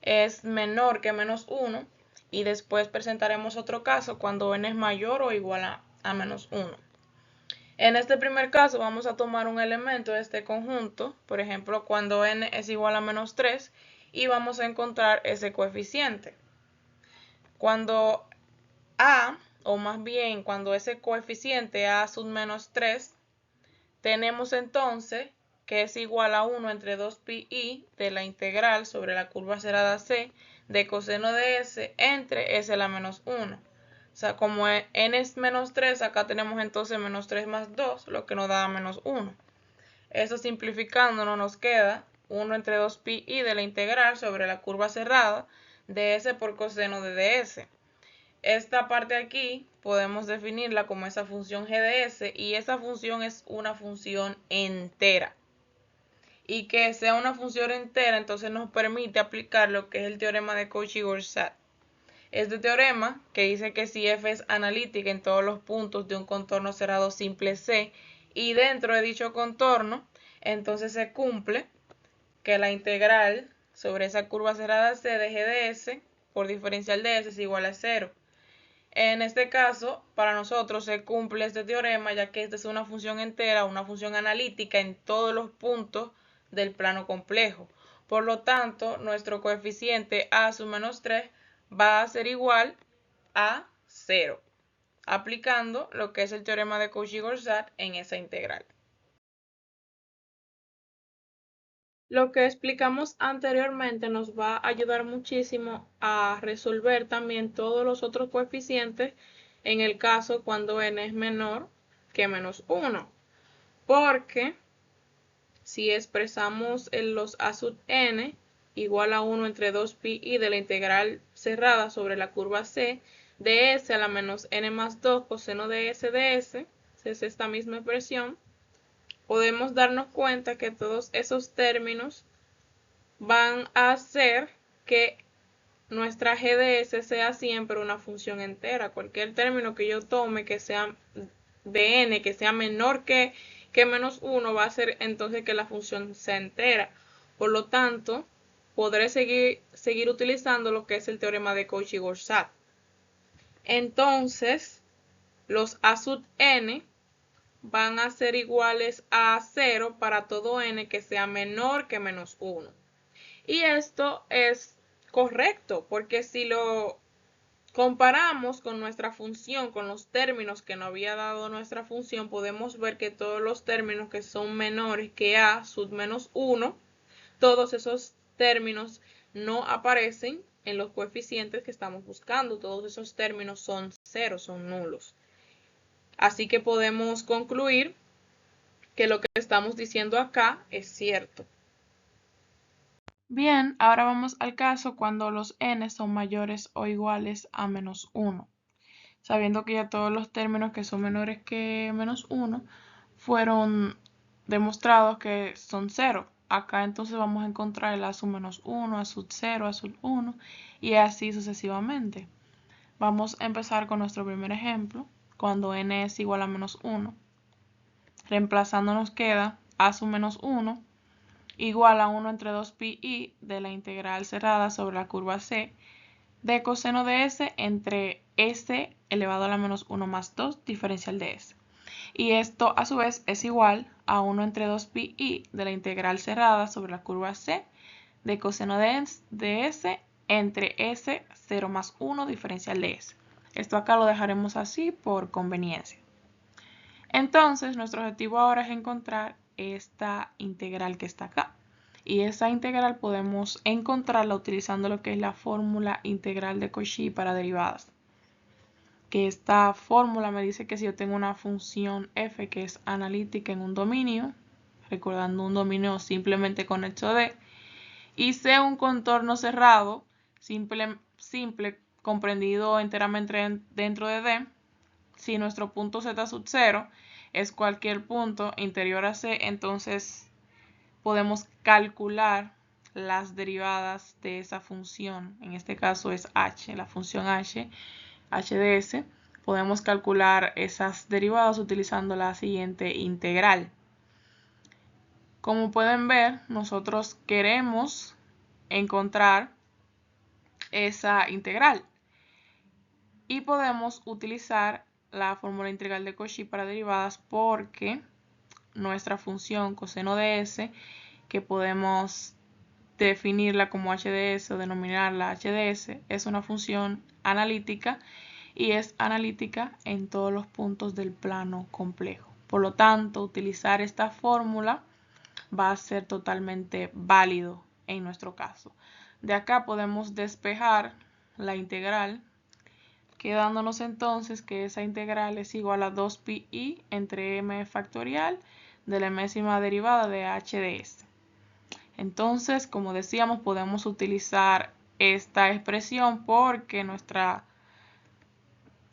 es menor que menos 1 y después presentaremos otro caso cuando n es mayor o igual a menos 1. En este primer caso vamos a tomar un elemento de este conjunto, por ejemplo cuando n es igual a menos 3 y vamos a encontrar ese coeficiente. Cuando a, o más bien cuando ese coeficiente a sub menos 3, tenemos entonces que es igual a 1 entre 2pi de la integral sobre la curva cerrada C de coseno de s entre s a la menos 1. O sea, como n es menos 3, acá tenemos entonces menos 3 más 2, lo que nos da menos 1. Eso simplificando nos queda 1 entre 2pi de la integral sobre la curva cerrada de s por coseno de ds. esta parte aquí podemos definirla como esa función g de s, y esa función es una función entera. Y que sea una función entera, entonces nos permite aplicar lo que es el teorema de Cauchy-Forsat. Este teorema, que dice que si f es analítica en todos los puntos de un contorno cerrado simple C y dentro de dicho contorno, entonces se cumple que la integral sobre esa curva cerrada C de g de s por diferencial de s es igual a 0. En este caso, para nosotros se cumple este teorema, ya que esta es una función entera, una función analítica en todos los puntos del plano complejo. Por lo tanto, nuestro coeficiente a sub menos 3 va a ser igual a 0, aplicando lo que es el teorema de Cauchy-Forsat en esa integral. Lo que explicamos anteriormente nos va a ayudar muchísimo a resolver también todos los otros coeficientes en el caso cuando n es menor que menos 1. Porque si expresamos los a sub n igual a 1 entre 2pi de la integral cerrada sobre la curva C de s a la menos n más 2 coseno de s, es esta misma expresión, podemos darnos cuenta que todos esos términos van a hacer que nuestra g de s sea siempre una función entera. Cualquier término que yo tome que sea de n, que sea menor que menos 1, va a hacer entonces que la función sea entera. Por lo tanto, podré seguir utilizando lo que es el teorema de Cauchy-Forsat. Entonces, los a sub n van a ser iguales a 0 para todo n que sea menor que menos 1. Y esto es correcto, porque si lo comparamos con nuestra función, con los términos que nos había dado nuestra función, podemos ver que todos los términos que son menores que a sub menos 1, todos esos términos no aparecen en los coeficientes que estamos buscando. Todos esos términos son cero, son nulos. Así que podemos concluir que lo que estamos diciendo acá es cierto. Bien, ahora vamos al caso cuando los n son mayores o iguales a menos 1. Sabiendo que ya todos los términos que son menores que menos 1 fueron demostrados que son 0. Acá entonces vamos a encontrar el a sub menos 1, a sub 0, a sub 1 y así sucesivamente. Vamos a empezar con nuestro primer ejemplo, cuando n es igual a menos 1. Reemplazando nos queda a sub menos 1 igual a 1 entre 2pi de la integral cerrada sobre la curva C de coseno de s entre s elevado a la menos 1 más 2 diferencial de s. Y esto a su vez es igual a 1 entre 2pi de la integral cerrada sobre la curva C de coseno de s entre s 0 más 1 diferencial de s. Esto acá lo dejaremos así por conveniencia. Entonces, nuestro objetivo ahora es encontrar esta integral que está acá. Y esa integral podemos encontrarla utilizando lo que es la fórmula integral de Cauchy para derivadas. Que esta fórmula me dice que si yo tengo una función f que es analítica en un dominio, recordando un dominio simplemente con hecho de, y sea un contorno cerrado, simple comprendido enteramente dentro de D, si nuestro punto z sub 0 es cualquier punto interior a C, entonces podemos calcular las derivadas de esa función. En este caso es h, la función h de s. Podemos calcular esas derivadas utilizando la siguiente integral. Como pueden ver, nosotros queremos encontrar esa integral y podemos utilizar la fórmula integral de Cauchy para derivadas porque nuestra función coseno de s, que podemos definirla como h de s o denominarla h de s, es una función analítica y es analítica en todos los puntos del plano complejo. Por lo tanto, utilizar esta fórmula va a ser totalmente válido en nuestro caso. De acá podemos despejar la integral, quedándonos entonces que esa integral es igual a 2pi entre m factorial de la enésima derivada de h de s. Entonces, como decíamos, podemos utilizar esta expresión porque nuestra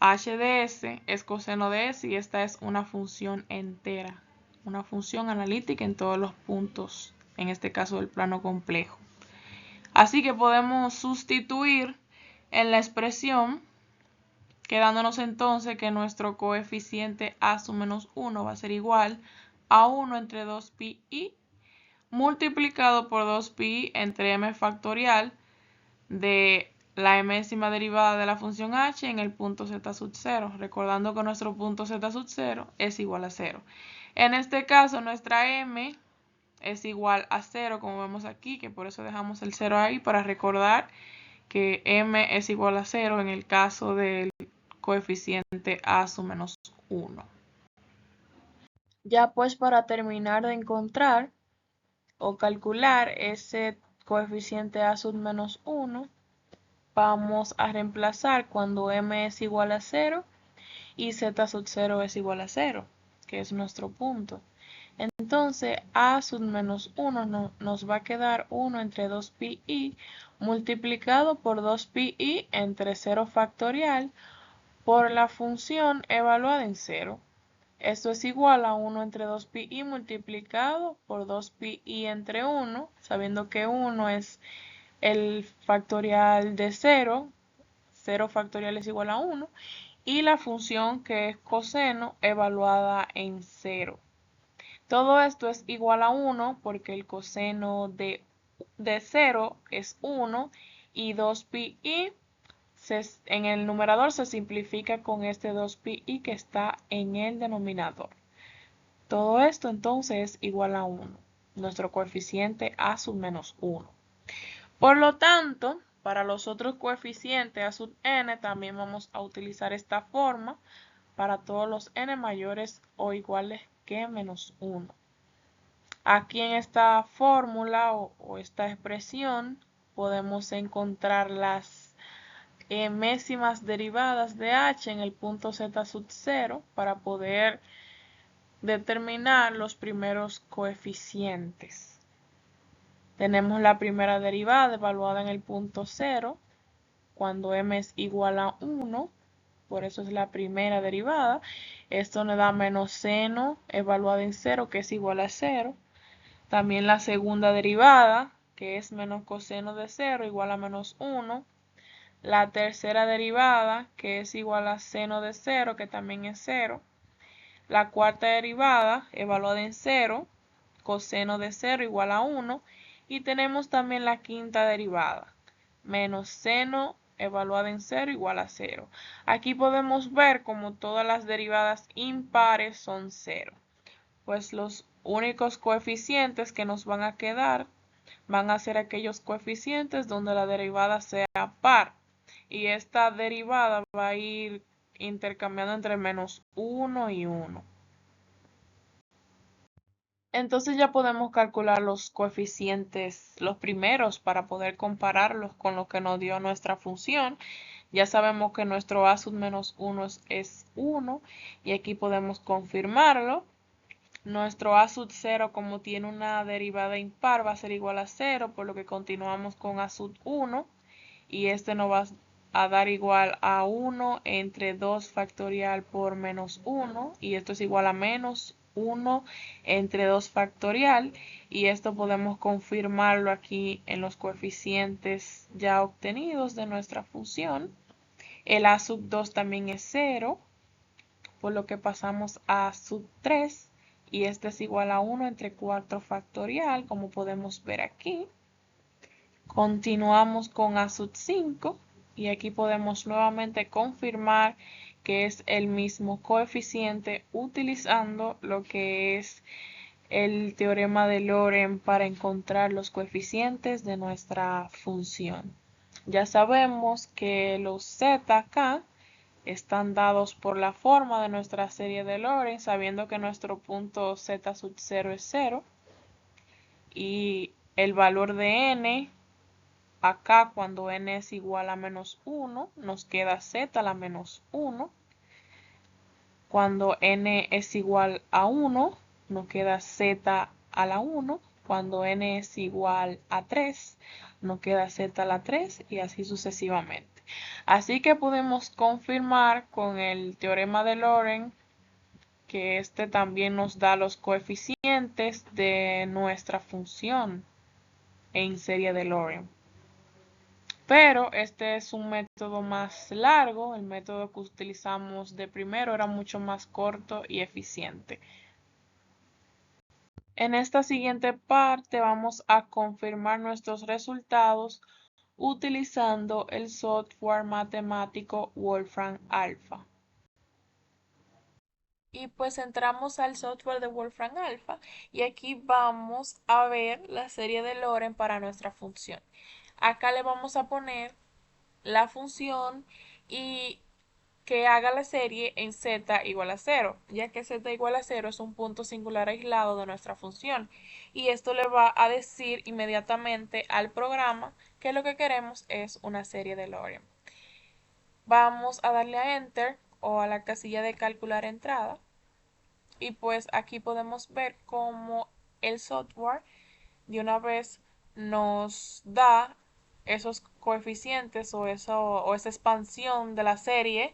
h de s es coseno de s y esta es una función entera, una función analítica en todos los puntos, en este caso del plano complejo. Así que podemos sustituir en la expresión, quedándonos entonces que nuestro coeficiente a sub menos 1 va a ser igual a 1 entre 2pi multiplicado por 2pi entre m factorial de la mésima derivada de la función h en el punto z sub 0, recordando que nuestro punto z sub 0 es igual a 0. En este caso nuestra m es igual a 0, como vemos aquí, que por eso dejamos el 0 ahí, para recordar que m es igual a 0 en el caso del coeficiente a sub menos 1. Ya pues, para terminar de encontrar o calcular ese coeficiente a sub menos 1, vamos a reemplazar cuando m es igual a 0 y z sub 0 es igual a 0, que es nuestro punto. Entonces a sub menos 1 nos va a quedar 1 entre 2pi multiplicado por 2pi entre 0 factorial por la función evaluada en 0. Esto es igual a 1 entre 2pi multiplicado por 2pi entre 1, sabiendo que 1 es el factorial de 0, 0 factorial es igual a 1, y la función que es coseno evaluada en 0. Todo esto es igual a 1 porque el coseno de 0 es 1 y 2pi en el numerador se simplifica con este 2pi que está en el denominador. Todo esto entonces es igual a 1, nuestro coeficiente a sub menos 1. Por lo tanto, para los otros coeficientes a sub n también vamos a utilizar esta forma para todos los n mayores o iguales que menos 1. Aquí en esta fórmula o esta expresión podemos encontrar las mésimas derivadas de h en el punto z sub 0 para poder determinar los primeros coeficientes. Tenemos la primera derivada evaluada en el punto 0 cuando m es igual a 1, por eso es la primera derivada. Esto nos da menos seno evaluada en 0 que es igual a 0. También la segunda derivada, que es menos coseno de 0 igual a menos 1. La tercera derivada, que es igual a seno de 0, que también es 0. La cuarta derivada, evaluada en 0, coseno de 0 igual a 1. Y tenemos también la quinta derivada, menos seno evaluada en 0 igual a 0. Aquí podemos ver como todas las derivadas impares son 0. Pues los únicos coeficientes que nos van a quedar van a ser aquellos coeficientes donde la derivada sea par. Y esta derivada va a ir intercambiando entre menos 1 y 1. Entonces ya podemos calcular los coeficientes, los primeros, para poder compararlos con lo que nos dio nuestra función. Ya sabemos que nuestro a sub menos 1 es 1 y aquí podemos confirmarlo. Nuestro a sub 0, como tiene una derivada impar, va a ser igual a 0, por lo que continuamos con a sub 1 y este nos va a dar igual a 1 entre 2 factorial por menos 1 y esto es igual a menos 1 entre 2 factorial y esto podemos confirmarlo aquí en los coeficientes ya obtenidos de nuestra función. El a sub 2 también es 0, por lo que pasamos a sub 3 y este es igual a 1 entre 4 factorial, como podemos ver aquí. Continuamos con a sub 5 y aquí podemos nuevamente confirmar que es el mismo coeficiente utilizando lo que es el teorema de Lorentz para encontrar los coeficientes de nuestra función. Ya sabemos que los z acá están dados por la forma de nuestra serie de Lorentz, sabiendo que nuestro punto z sub 0 es 0 y el valor de n acá cuando n es igual a menos 1 nos queda z a la menos 1. Cuando n es igual a 1 nos queda z a la 1. Cuando n es igual a 3 nos queda z a la 3 y así sucesivamente. Así que pudimos confirmar con el teorema de Lorentz que este también nos da los coeficientes de nuestra función en serie de Lorentz. Pero este es un método más largo, el método que utilizamos de primero era mucho más corto y eficiente. En esta siguiente parte vamos a confirmar nuestros resultados utilizando el software matemático Wolfram Alpha. Y pues entramos al software de Wolfram Alpha y aquí vamos a ver la serie de Lorentz para nuestra función. Acá le vamos a poner la función y que haga la serie en z igual a 0, ya que z igual a 0 es un punto singular aislado de nuestra función. Y esto le va a decir inmediatamente al programa que lo que queremos es una serie de Lorentz. Vamos a darle a Enter o a la casilla de calcular entrada. Y pues aquí podemos ver cómo el software de una vez nos da esos coeficientes o esa expansión de la serie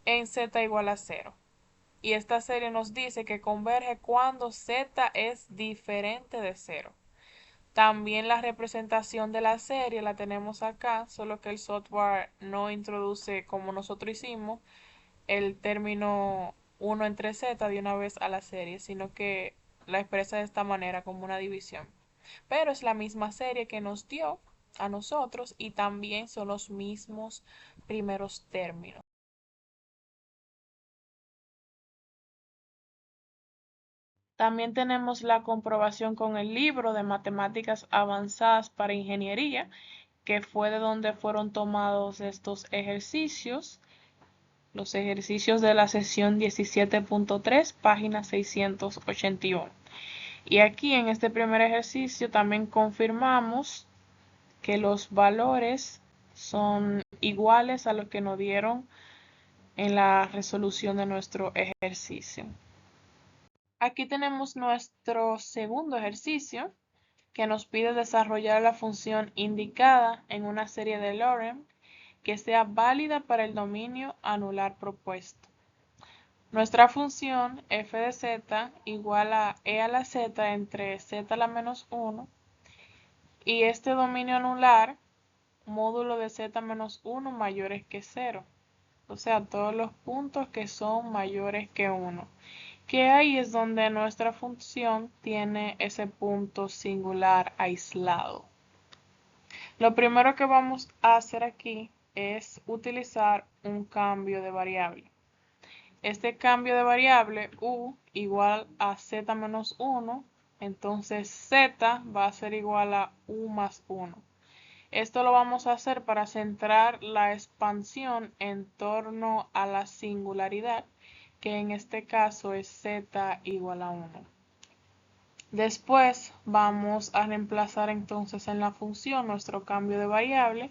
en z igual a 0. Y esta serie nos dice que converge cuando z es diferente de 0. También la representación de la serie la tenemos acá, solo que el software no introduce como nosotros hicimos el término 1 entre z de una vez a la serie, sino que la expresa de esta manera como una división. Pero es la misma serie que nos dio a nosotros y también son los mismos primeros términos. También tenemos la comprobación con el libro de Matemáticas Avanzadas para Ingeniería, que fue de donde fueron tomados estos ejercicios, los ejercicios de la sesión 17.3, página 681. Y aquí en este primer ejercicio también confirmamos que los valores son iguales a lo que nos dieron en la resolución de nuestro ejercicio. Aquí tenemos nuestro segundo ejercicio que nos pide desarrollar la función indicada en una serie de Lorentz que sea válida para el dominio anular propuesto. Nuestra función f de z igual a e a la z entre z a la menos 1 y este dominio anular módulo de z menos 1 mayores que 0. O sea, todos los puntos que son mayores que 1. Que ahí es donde nuestra función tiene ese punto singular aislado. Lo primero que vamos a hacer aquí es utilizar un cambio de variable. Este cambio de variable u igual a z menos 1, entonces z va a ser igual a u más 1. Esto lo vamos a hacer para centrar la expansión en torno a la singularidad, que en este caso es z igual a 1. Después vamos a reemplazar entonces en la función nuestro cambio de variable,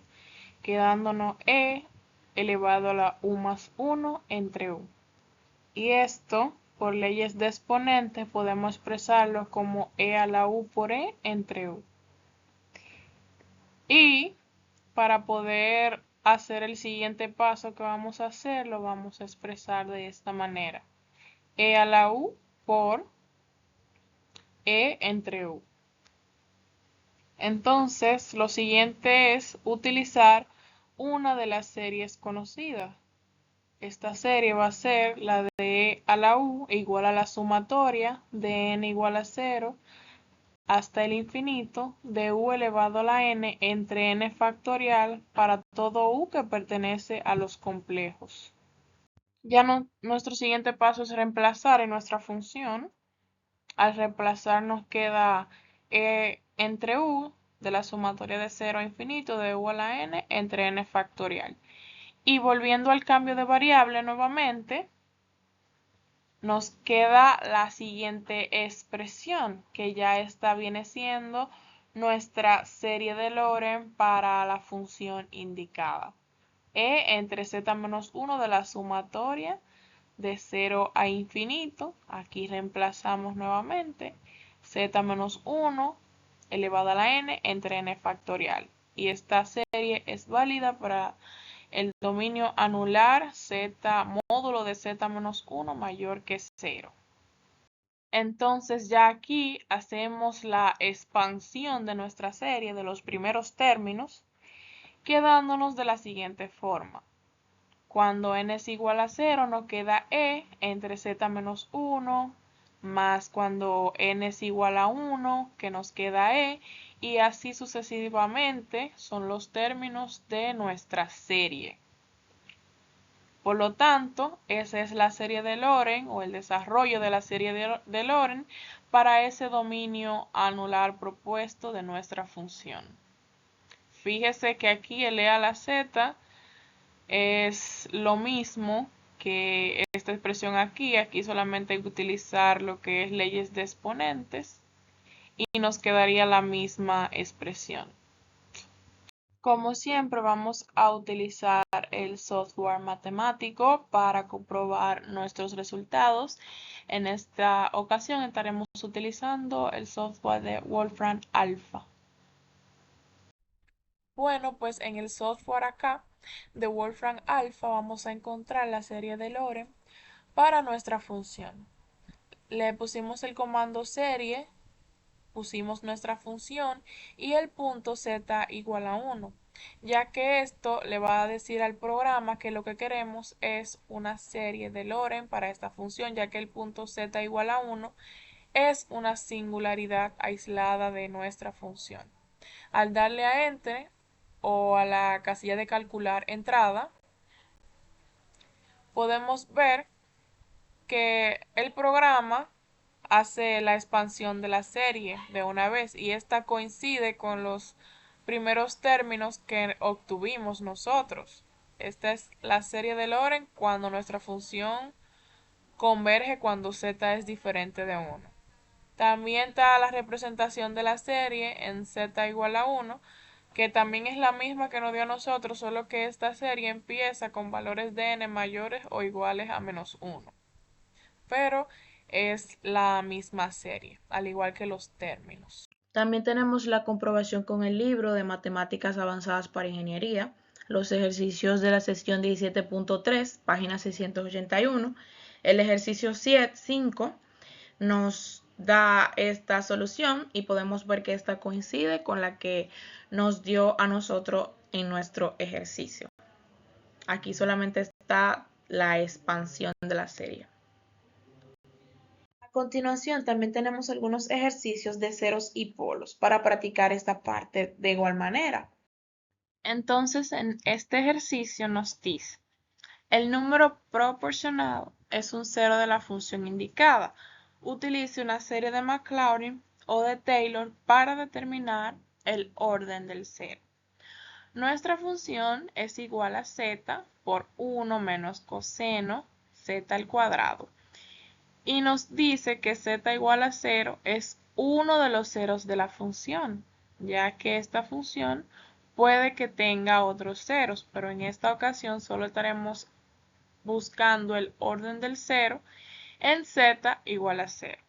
quedándonos e elevado a la u más 1 entre u. Y esto, por leyes de exponente, podemos expresarlo como e a la u por e entre u. Y para poder hacer el siguiente paso que vamos a hacer, lo vamos a expresar de esta manera. E a la u por e entre u. Entonces, lo siguiente es utilizar una de las series conocidas. Esta serie va a ser la de e a la u igual a la sumatoria de n igual a 0 hasta el infinito de u elevado a la n entre n factorial para todo u que pertenece a los complejos. Ya nuestro siguiente paso es reemplazar en nuestra función. Al reemplazar nos queda e entre u de la sumatoria de 0 a infinito de u a la n entre n factorial. Y volviendo al cambio de variable nuevamente, nos queda la siguiente expresión, que ya esta viene siendo nuestra serie de Lorentz para la función indicada. E entre z menos 1 de la sumatoria de 0 a infinito, aquí reemplazamos nuevamente z menos 1 elevado a la n entre n factorial. y esta serie es válida para el dominio anular z módulo de z-1 mayor que 0. Entonces ya aquí hacemos la expansión de nuestra serie de los primeros términos, quedándonos de la siguiente forma. Cuando n es igual a 0 nos queda e entre z-1 más cuando n es igual a 1 que nos queda e, y así sucesivamente son los términos de nuestra serie. Por lo tanto, esa es la serie de Laurent o el desarrollo de la serie de Laurent para ese dominio anular propuesto de nuestra función. Fíjese que aquí el e a la z es lo mismo que esta expresión aquí. Aquí solamente hay que utilizar lo que es leyes de exponentes y nos quedaría la misma expresión. Como siempre, vamos a utilizar el software matemático para comprobar nuestros resultados. En esta ocasión estaremos utilizando el software de Wolfram Alpha. Bueno, pues en el software acá de Wolfram Alpha vamos a encontrar la serie de Laurent para nuestra función. Le pusimos el comando serie, pusimos nuestra función y el punto z igual a 1, ya que esto le va a decir al programa que lo que queremos es una serie de Laurent para esta función, ya que el punto z igual a 1 es una singularidad aislada de nuestra función. Al darle a Enter o a la casilla de calcular entrada, podemos ver que el programa hace la expansión de la serie de una vez y esta coincide con los primeros términos que obtuvimos nosotros. Esta es la serie de Laurent cuando nuestra función converge cuando z es diferente de 1. También está la representación de la serie en z igual a 1, que también es la misma que nos dio a nosotros, solo que esta serie empieza con valores de n mayores o iguales a menos 1. Pero es la misma serie, al igual que los términos. También tenemos la comprobación con el libro de Matemáticas Avanzadas para Ingeniería, los ejercicios de la sección 17.3, página 681. El ejercicio 5 nos da esta solución y podemos ver que esta coincide con la que nos dio a nosotros en nuestro ejercicio. Aquí solamente está la expansión de la serie. A continuación también tenemos algunos ejercicios de ceros y polos para practicar esta parte de igual manera. Entonces, en este ejercicio nos dice, el número proporcional es un cero de la función indicada. Utilice una serie de Maclaurin o de Taylor para determinar el orden del cero. Nuestra función es igual a z por 1 menos coseno z al cuadrado. Y nos dice que z igual a 0 es uno de los ceros de la función, ya que esta función puede que tenga otros ceros, pero en esta ocasión solo estaremos buscando el orden del cero en z igual a 0.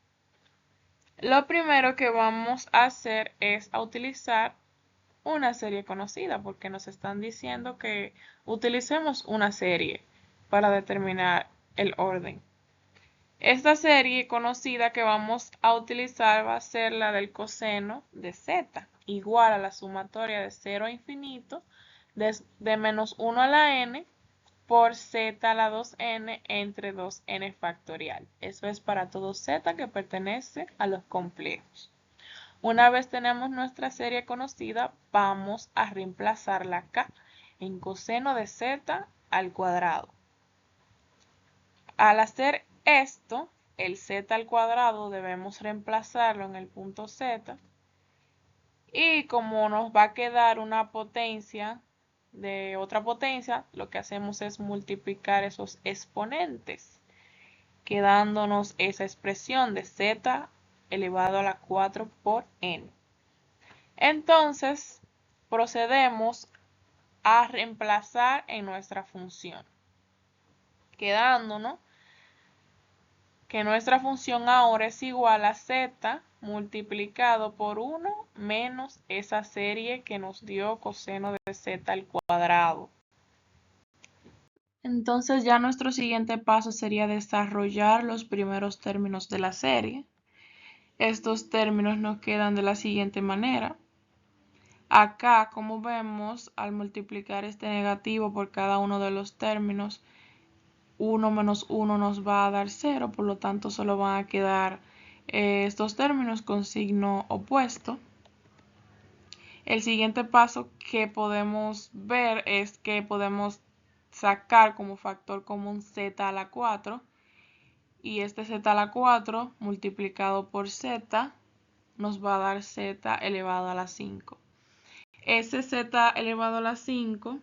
Lo primero que vamos a hacer es utilizar una serie conocida, porque nos están diciendo que utilicemos una serie para determinar el orden. Esta serie conocida que vamos a utilizar va a ser la del coseno de z, igual a la sumatoria de 0 a infinito de menos 1 a la n por z a la 2n entre 2n factorial. Eso es para todo z que pertenece a los complejos. Una vez tenemos nuestra serie conocida, vamos a reemplazarla acá en coseno de z al cuadrado. Al hacer esto, el z al cuadrado debemos reemplazarlo en el punto z. Y como nos va a quedar una potencia de otra potencia, lo que hacemos es multiplicar esos exponentes, quedándonos esa expresión de z elevado a la 4 por n. Entonces, procedemos a reemplazar en nuestra función, quedándonos que nuestra función ahora es igual a z multiplicado por 1 menos esa serie que nos dio coseno de z al cuadrado. Entonces ya nuestro siguiente paso sería desarrollar los primeros términos de la serie. Estos términos nos quedan de la siguiente manera. Acá, como vemos, al multiplicar este negativo por cada uno de los términos, 1 menos 1 nos va a dar 0, por lo tanto solo van a quedar estos términos con signo opuesto. El siguiente paso que podemos ver es que podemos sacar como factor común z a la 4 y este z a la 4 multiplicado por z nos va a dar z elevado a la 5. Ese z elevado a la 5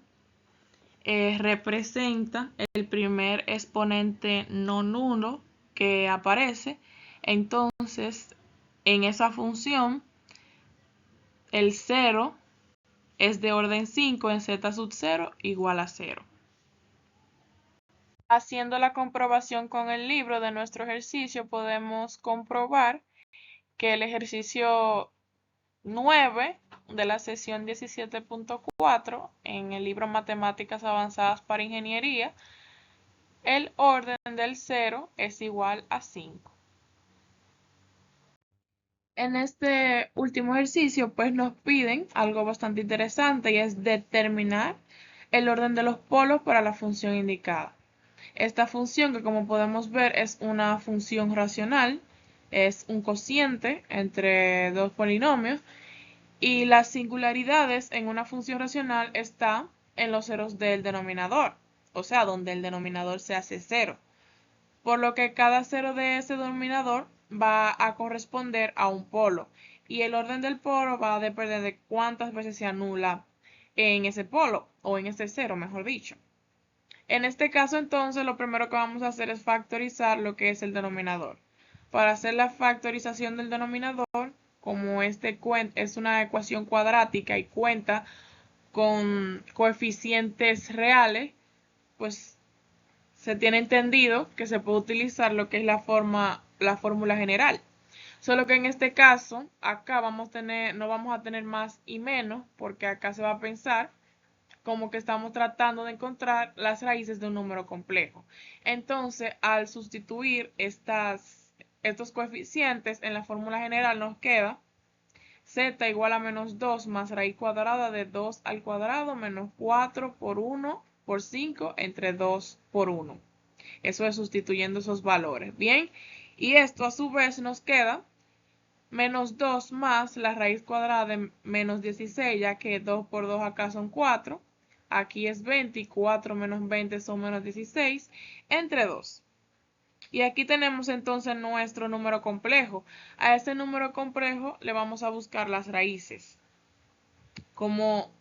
representa el primer exponente no nulo que aparece. Entonces, en esa función, el 0 es de orden 5 en z sub 0 igual a 0. Haciendo la comprobación con el libro de nuestro ejercicio, podemos comprobar que el ejercicio 9 de la sesión 17.4 en el libro Matemáticas Avanzadas para Ingeniería, el orden del 0 es igual a 5. En este último ejercicio, pues nos piden algo bastante interesante y es determinar el orden de los polos para la función indicada. Esta función, que como podemos ver es una función racional, es un cociente entre dos polinomios, y las singularidades en una función racional están en los ceros del denominador, o sea, donde el denominador se hace 0. Por lo que cada cero de ese denominador va a corresponder a un polo. Y el orden del polo va a depender de cuántas veces se anula en ese polo, o en ese cero, mejor dicho. En este caso, entonces, lo primero que vamos a hacer es factorizar lo que es el denominador. Para hacer la factorización del denominador, como este es una ecuación cuadrática y cuenta con coeficientes reales, pues se tiene entendido que se puede utilizar lo que es la fórmula general. Solo que en este caso, acá no vamos a tener más y menos, porque acá se va a pensar como que estamos tratando de encontrar las raíces de un número complejo. Entonces, al sustituir estos coeficientes en la fórmula general, nos queda z igual a menos 2 más raíz cuadrada de 2 al cuadrado menos 4 por 1 por 5 entre 2 por 1. Eso es sustituyendo esos valores. Bien, y esto a su vez nos queda menos 2 más la raíz cuadrada de menos 16, ya que 2 por 2 acá son 4. Aquí es 20 y 4 menos 20 son menos 16 entre 2. Y aquí tenemos entonces nuestro número complejo. A este número complejo le vamos a buscar las raíces. Como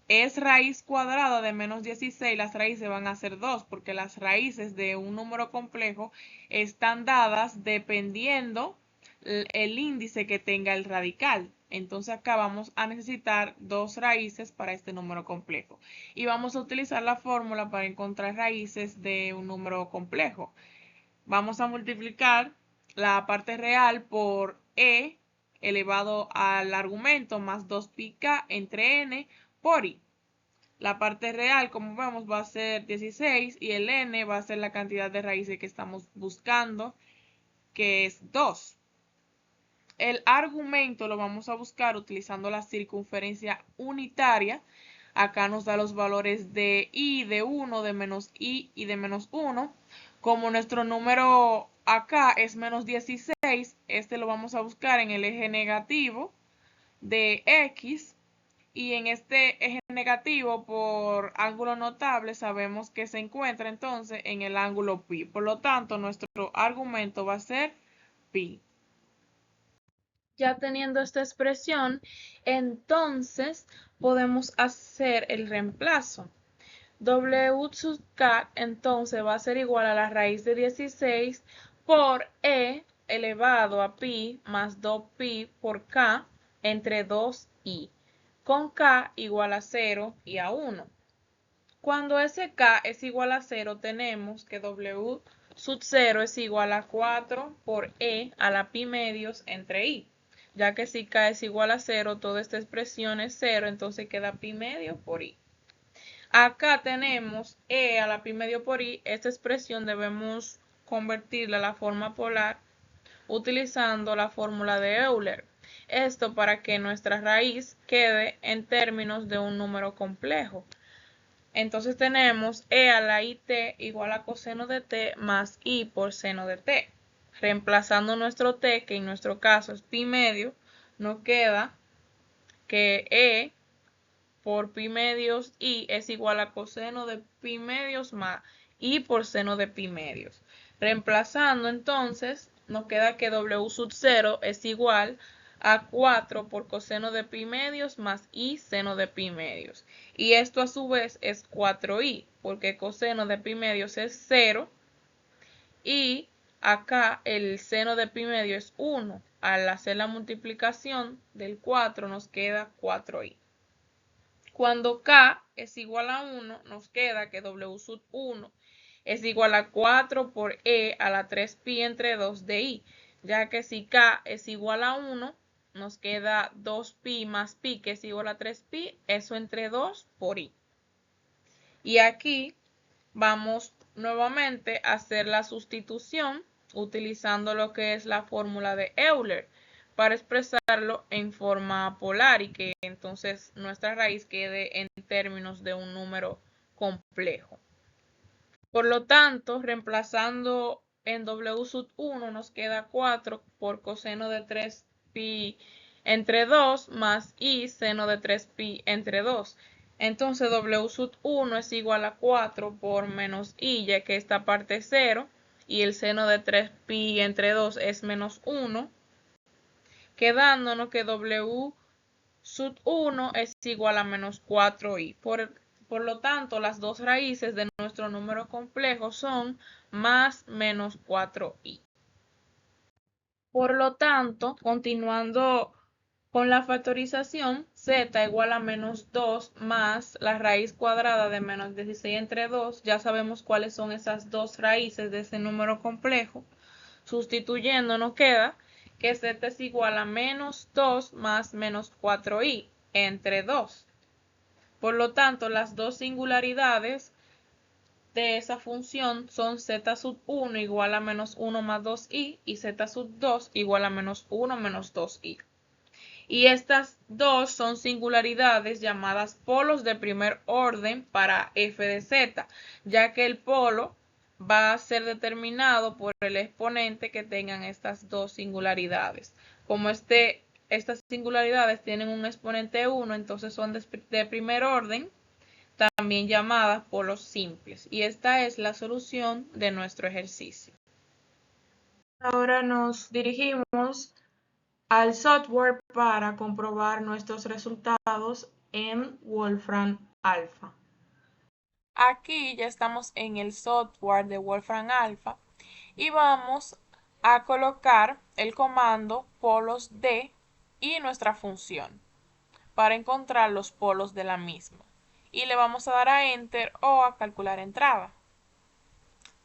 es raíz cuadrada de menos 16, las raíces van a ser 2, porque las raíces de un número complejo están dadas dependiendo el índice que tenga el radical. Entonces acá vamos a necesitar dos raíces para este número complejo. Y vamos a utilizar la fórmula para encontrar raíces de un número complejo. Vamos a multiplicar la parte real por e elevado al argumento más 2πk entre n por i. La parte real, como vemos, va a ser 16 y el n va a ser la cantidad de raíces que estamos buscando, que es 2. El argumento lo vamos a buscar utilizando la circunferencia unitaria. Acá nos da los valores de i, de 1, de menos i y de menos 1. Como nuestro número acá es menos 16, este lo vamos a buscar en el eje negativo de x. Y en este eje negativo, por ángulo notable, sabemos que se encuentra entonces en el ángulo pi. Por lo tanto, nuestro argumento va a ser pi. Ya teniendo esta expresión, entonces podemos hacer el reemplazo. W sub k entonces va a ser igual a la raíz de 16 por e elevado a pi más 2pi por k entre 2i, con k igual a 0 y a 1. Cuando ese k es igual a 0, tenemos que W sub 0 es igual a 4 por e a la pi medios entre i, ya que si k es igual a 0, toda esta expresión es 0, entonces queda pi medio por i. Acá tenemos e a la pi medio por i, esta expresión debemos convertirla a la forma polar utilizando la fórmula de Euler. Esto para que nuestra raíz quede en términos de un número complejo. Entonces tenemos e a la it igual a coseno de t más i por seno de t. Reemplazando nuestro t, que en nuestro caso es pi medio, nos queda que e por pi medios i es igual a coseno de pi medios más i por seno de pi medios. Reemplazando entonces, nos queda que w sub 0 es igual a 4 por coseno de pi medios más i seno de pi medios. Y esto a su vez es 4i, porque coseno de pi medios es 0 y acá el seno de pi medio es 1. Al hacer la multiplicación del 4 nos queda 4i. Cuando k es igual a 1, nos queda que w sub 1 es igual a 4 por e a la 3pi entre 2 de i, ya que si k es igual a 1, nos queda 2pi más pi, que es igual a 3pi, eso entre 2 por i. Y aquí vamos nuevamente a hacer la sustitución utilizando lo que es la fórmula de Euler para expresarlo en forma polar y que entonces nuestra raíz quede en términos de un número complejo. Por lo tanto, reemplazando en w sub 1 nos queda 4 por coseno de 3pi entre 2 más i seno de 3pi entre 2. Entonces w sub 1 es igual a 4 por menos i, ya que esta parte es 0, y el seno de 3pi entre 2 es menos 1, quedándonos que w sub 1 es igual a menos 4i. Por lo tanto, las dos raíces de nuestro número complejo son más menos 4i. Por lo tanto, continuando con la factorización, z igual a menos 2 más la raíz cuadrada de menos 16 entre 2. Ya sabemos cuáles son esas dos raíces de ese número complejo. Sustituyendo nos queda que z es igual a menos 2 más menos 4i entre 2. Por lo tanto, las dos singularidades de esa función son z sub 1 igual a menos 1 más 2i y z sub 2 igual a menos 1 menos 2i. Y estas dos son singularidades llamadas polos de primer orden para f de z, ya que el polo va a ser determinado por el exponente que tengan estas dos singularidades. Como estas singularidades tienen un exponente 1, entonces son de primer orden, también llamadas polos simples. Y esta es la solución de nuestro ejercicio. Ahora nos dirigimos al software para comprobar nuestros resultados en Wolfram Alpha. Aquí ya estamos en el software de Wolfram Alpha y vamos a colocar el comando polos de y nuestra función para encontrar los polos de la misma. Y le vamos a dar a Enter o a calcular entrada.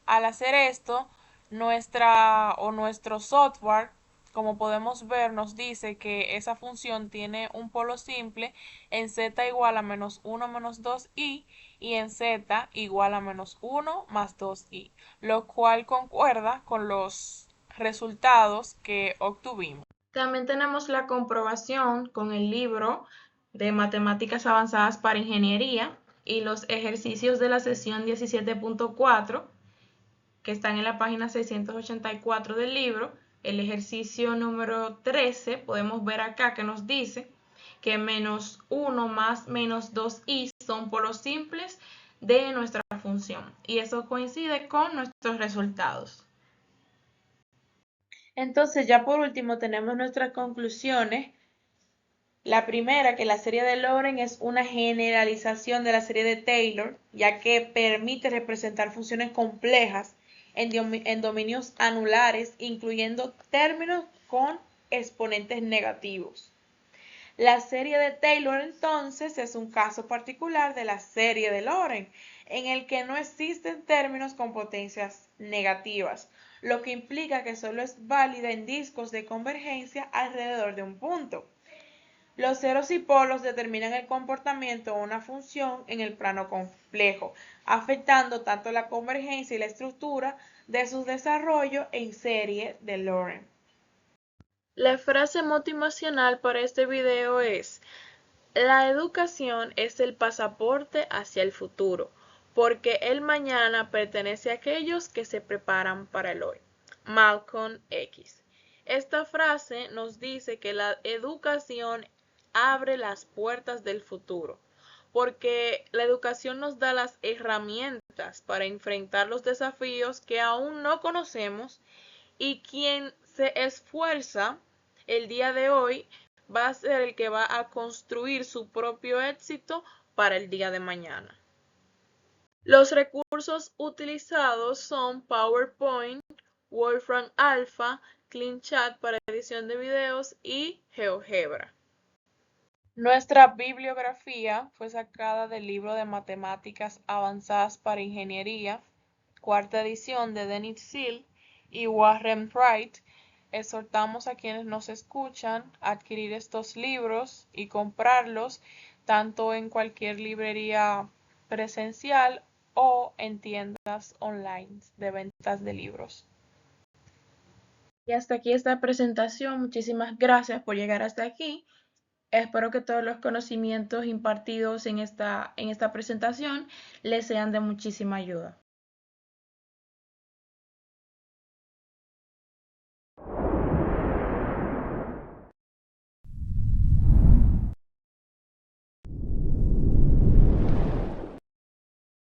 Al hacer esto, nuestro software, como podemos ver, nos dice que esa función tiene un polo simple en z igual a menos 1 menos 2i y en z igual a menos 1 más 2i, lo cual concuerda con los resultados que obtuvimos. También tenemos la comprobación con el libro de Matemáticas Avanzadas para Ingeniería y los ejercicios de la sesión 17.4 que están en la página 684 del libro. El ejercicio número 13, podemos ver acá que nos dice que menos 1 más menos 2i son polos simples de nuestra función. Y eso coincide con nuestros resultados. Entonces, ya por último tenemos nuestras conclusiones. La primera, que la serie de Lorentz es una generalización de la serie de Taylor, ya que permite representar funciones complejas en dominios anulares, incluyendo términos con exponentes negativos. La serie de Taylor, entonces, es un caso particular de la serie de Lorentz, en el que no existen términos con potencias negativas, lo que implica que solo es válida en discos de convergencia alrededor de un punto. Los ceros y polos determinan el comportamiento de una función en el plano complejo, afectando tanto la convergencia y la estructura de su desarrollo en serie de Lorentz. La frase motivacional para este video es: la educación es el pasaporte hacia el futuro, porque el mañana pertenece a aquellos que se preparan para el hoy. Malcolm X. Esta frase nos dice que la educación abre las puertas del futuro, porque la educación nos da las herramientas para enfrentar los desafíos que aún no conocemos, y quien se esfuerza el día de hoy va a ser el que va a construir su propio éxito para el día de mañana. Los recursos utilizados son PowerPoint, Wolfram Alpha, CleanChat para edición de videos y GeoGebra. Nuestra bibliografía fue sacada del libro de Matemáticas Avanzadas para Ingeniería, cuarta edición de Dennis Seal y Warren Wright. Exhortamos a quienes nos escuchan a adquirir estos libros y comprarlos tanto en cualquier librería presencial o en tiendas online de ventas de libros. Y hasta aquí esta presentación. Muchísimas gracias por llegar hasta aquí. Espero que todos los conocimientos impartidos en esta presentación les sean de muchísima ayuda.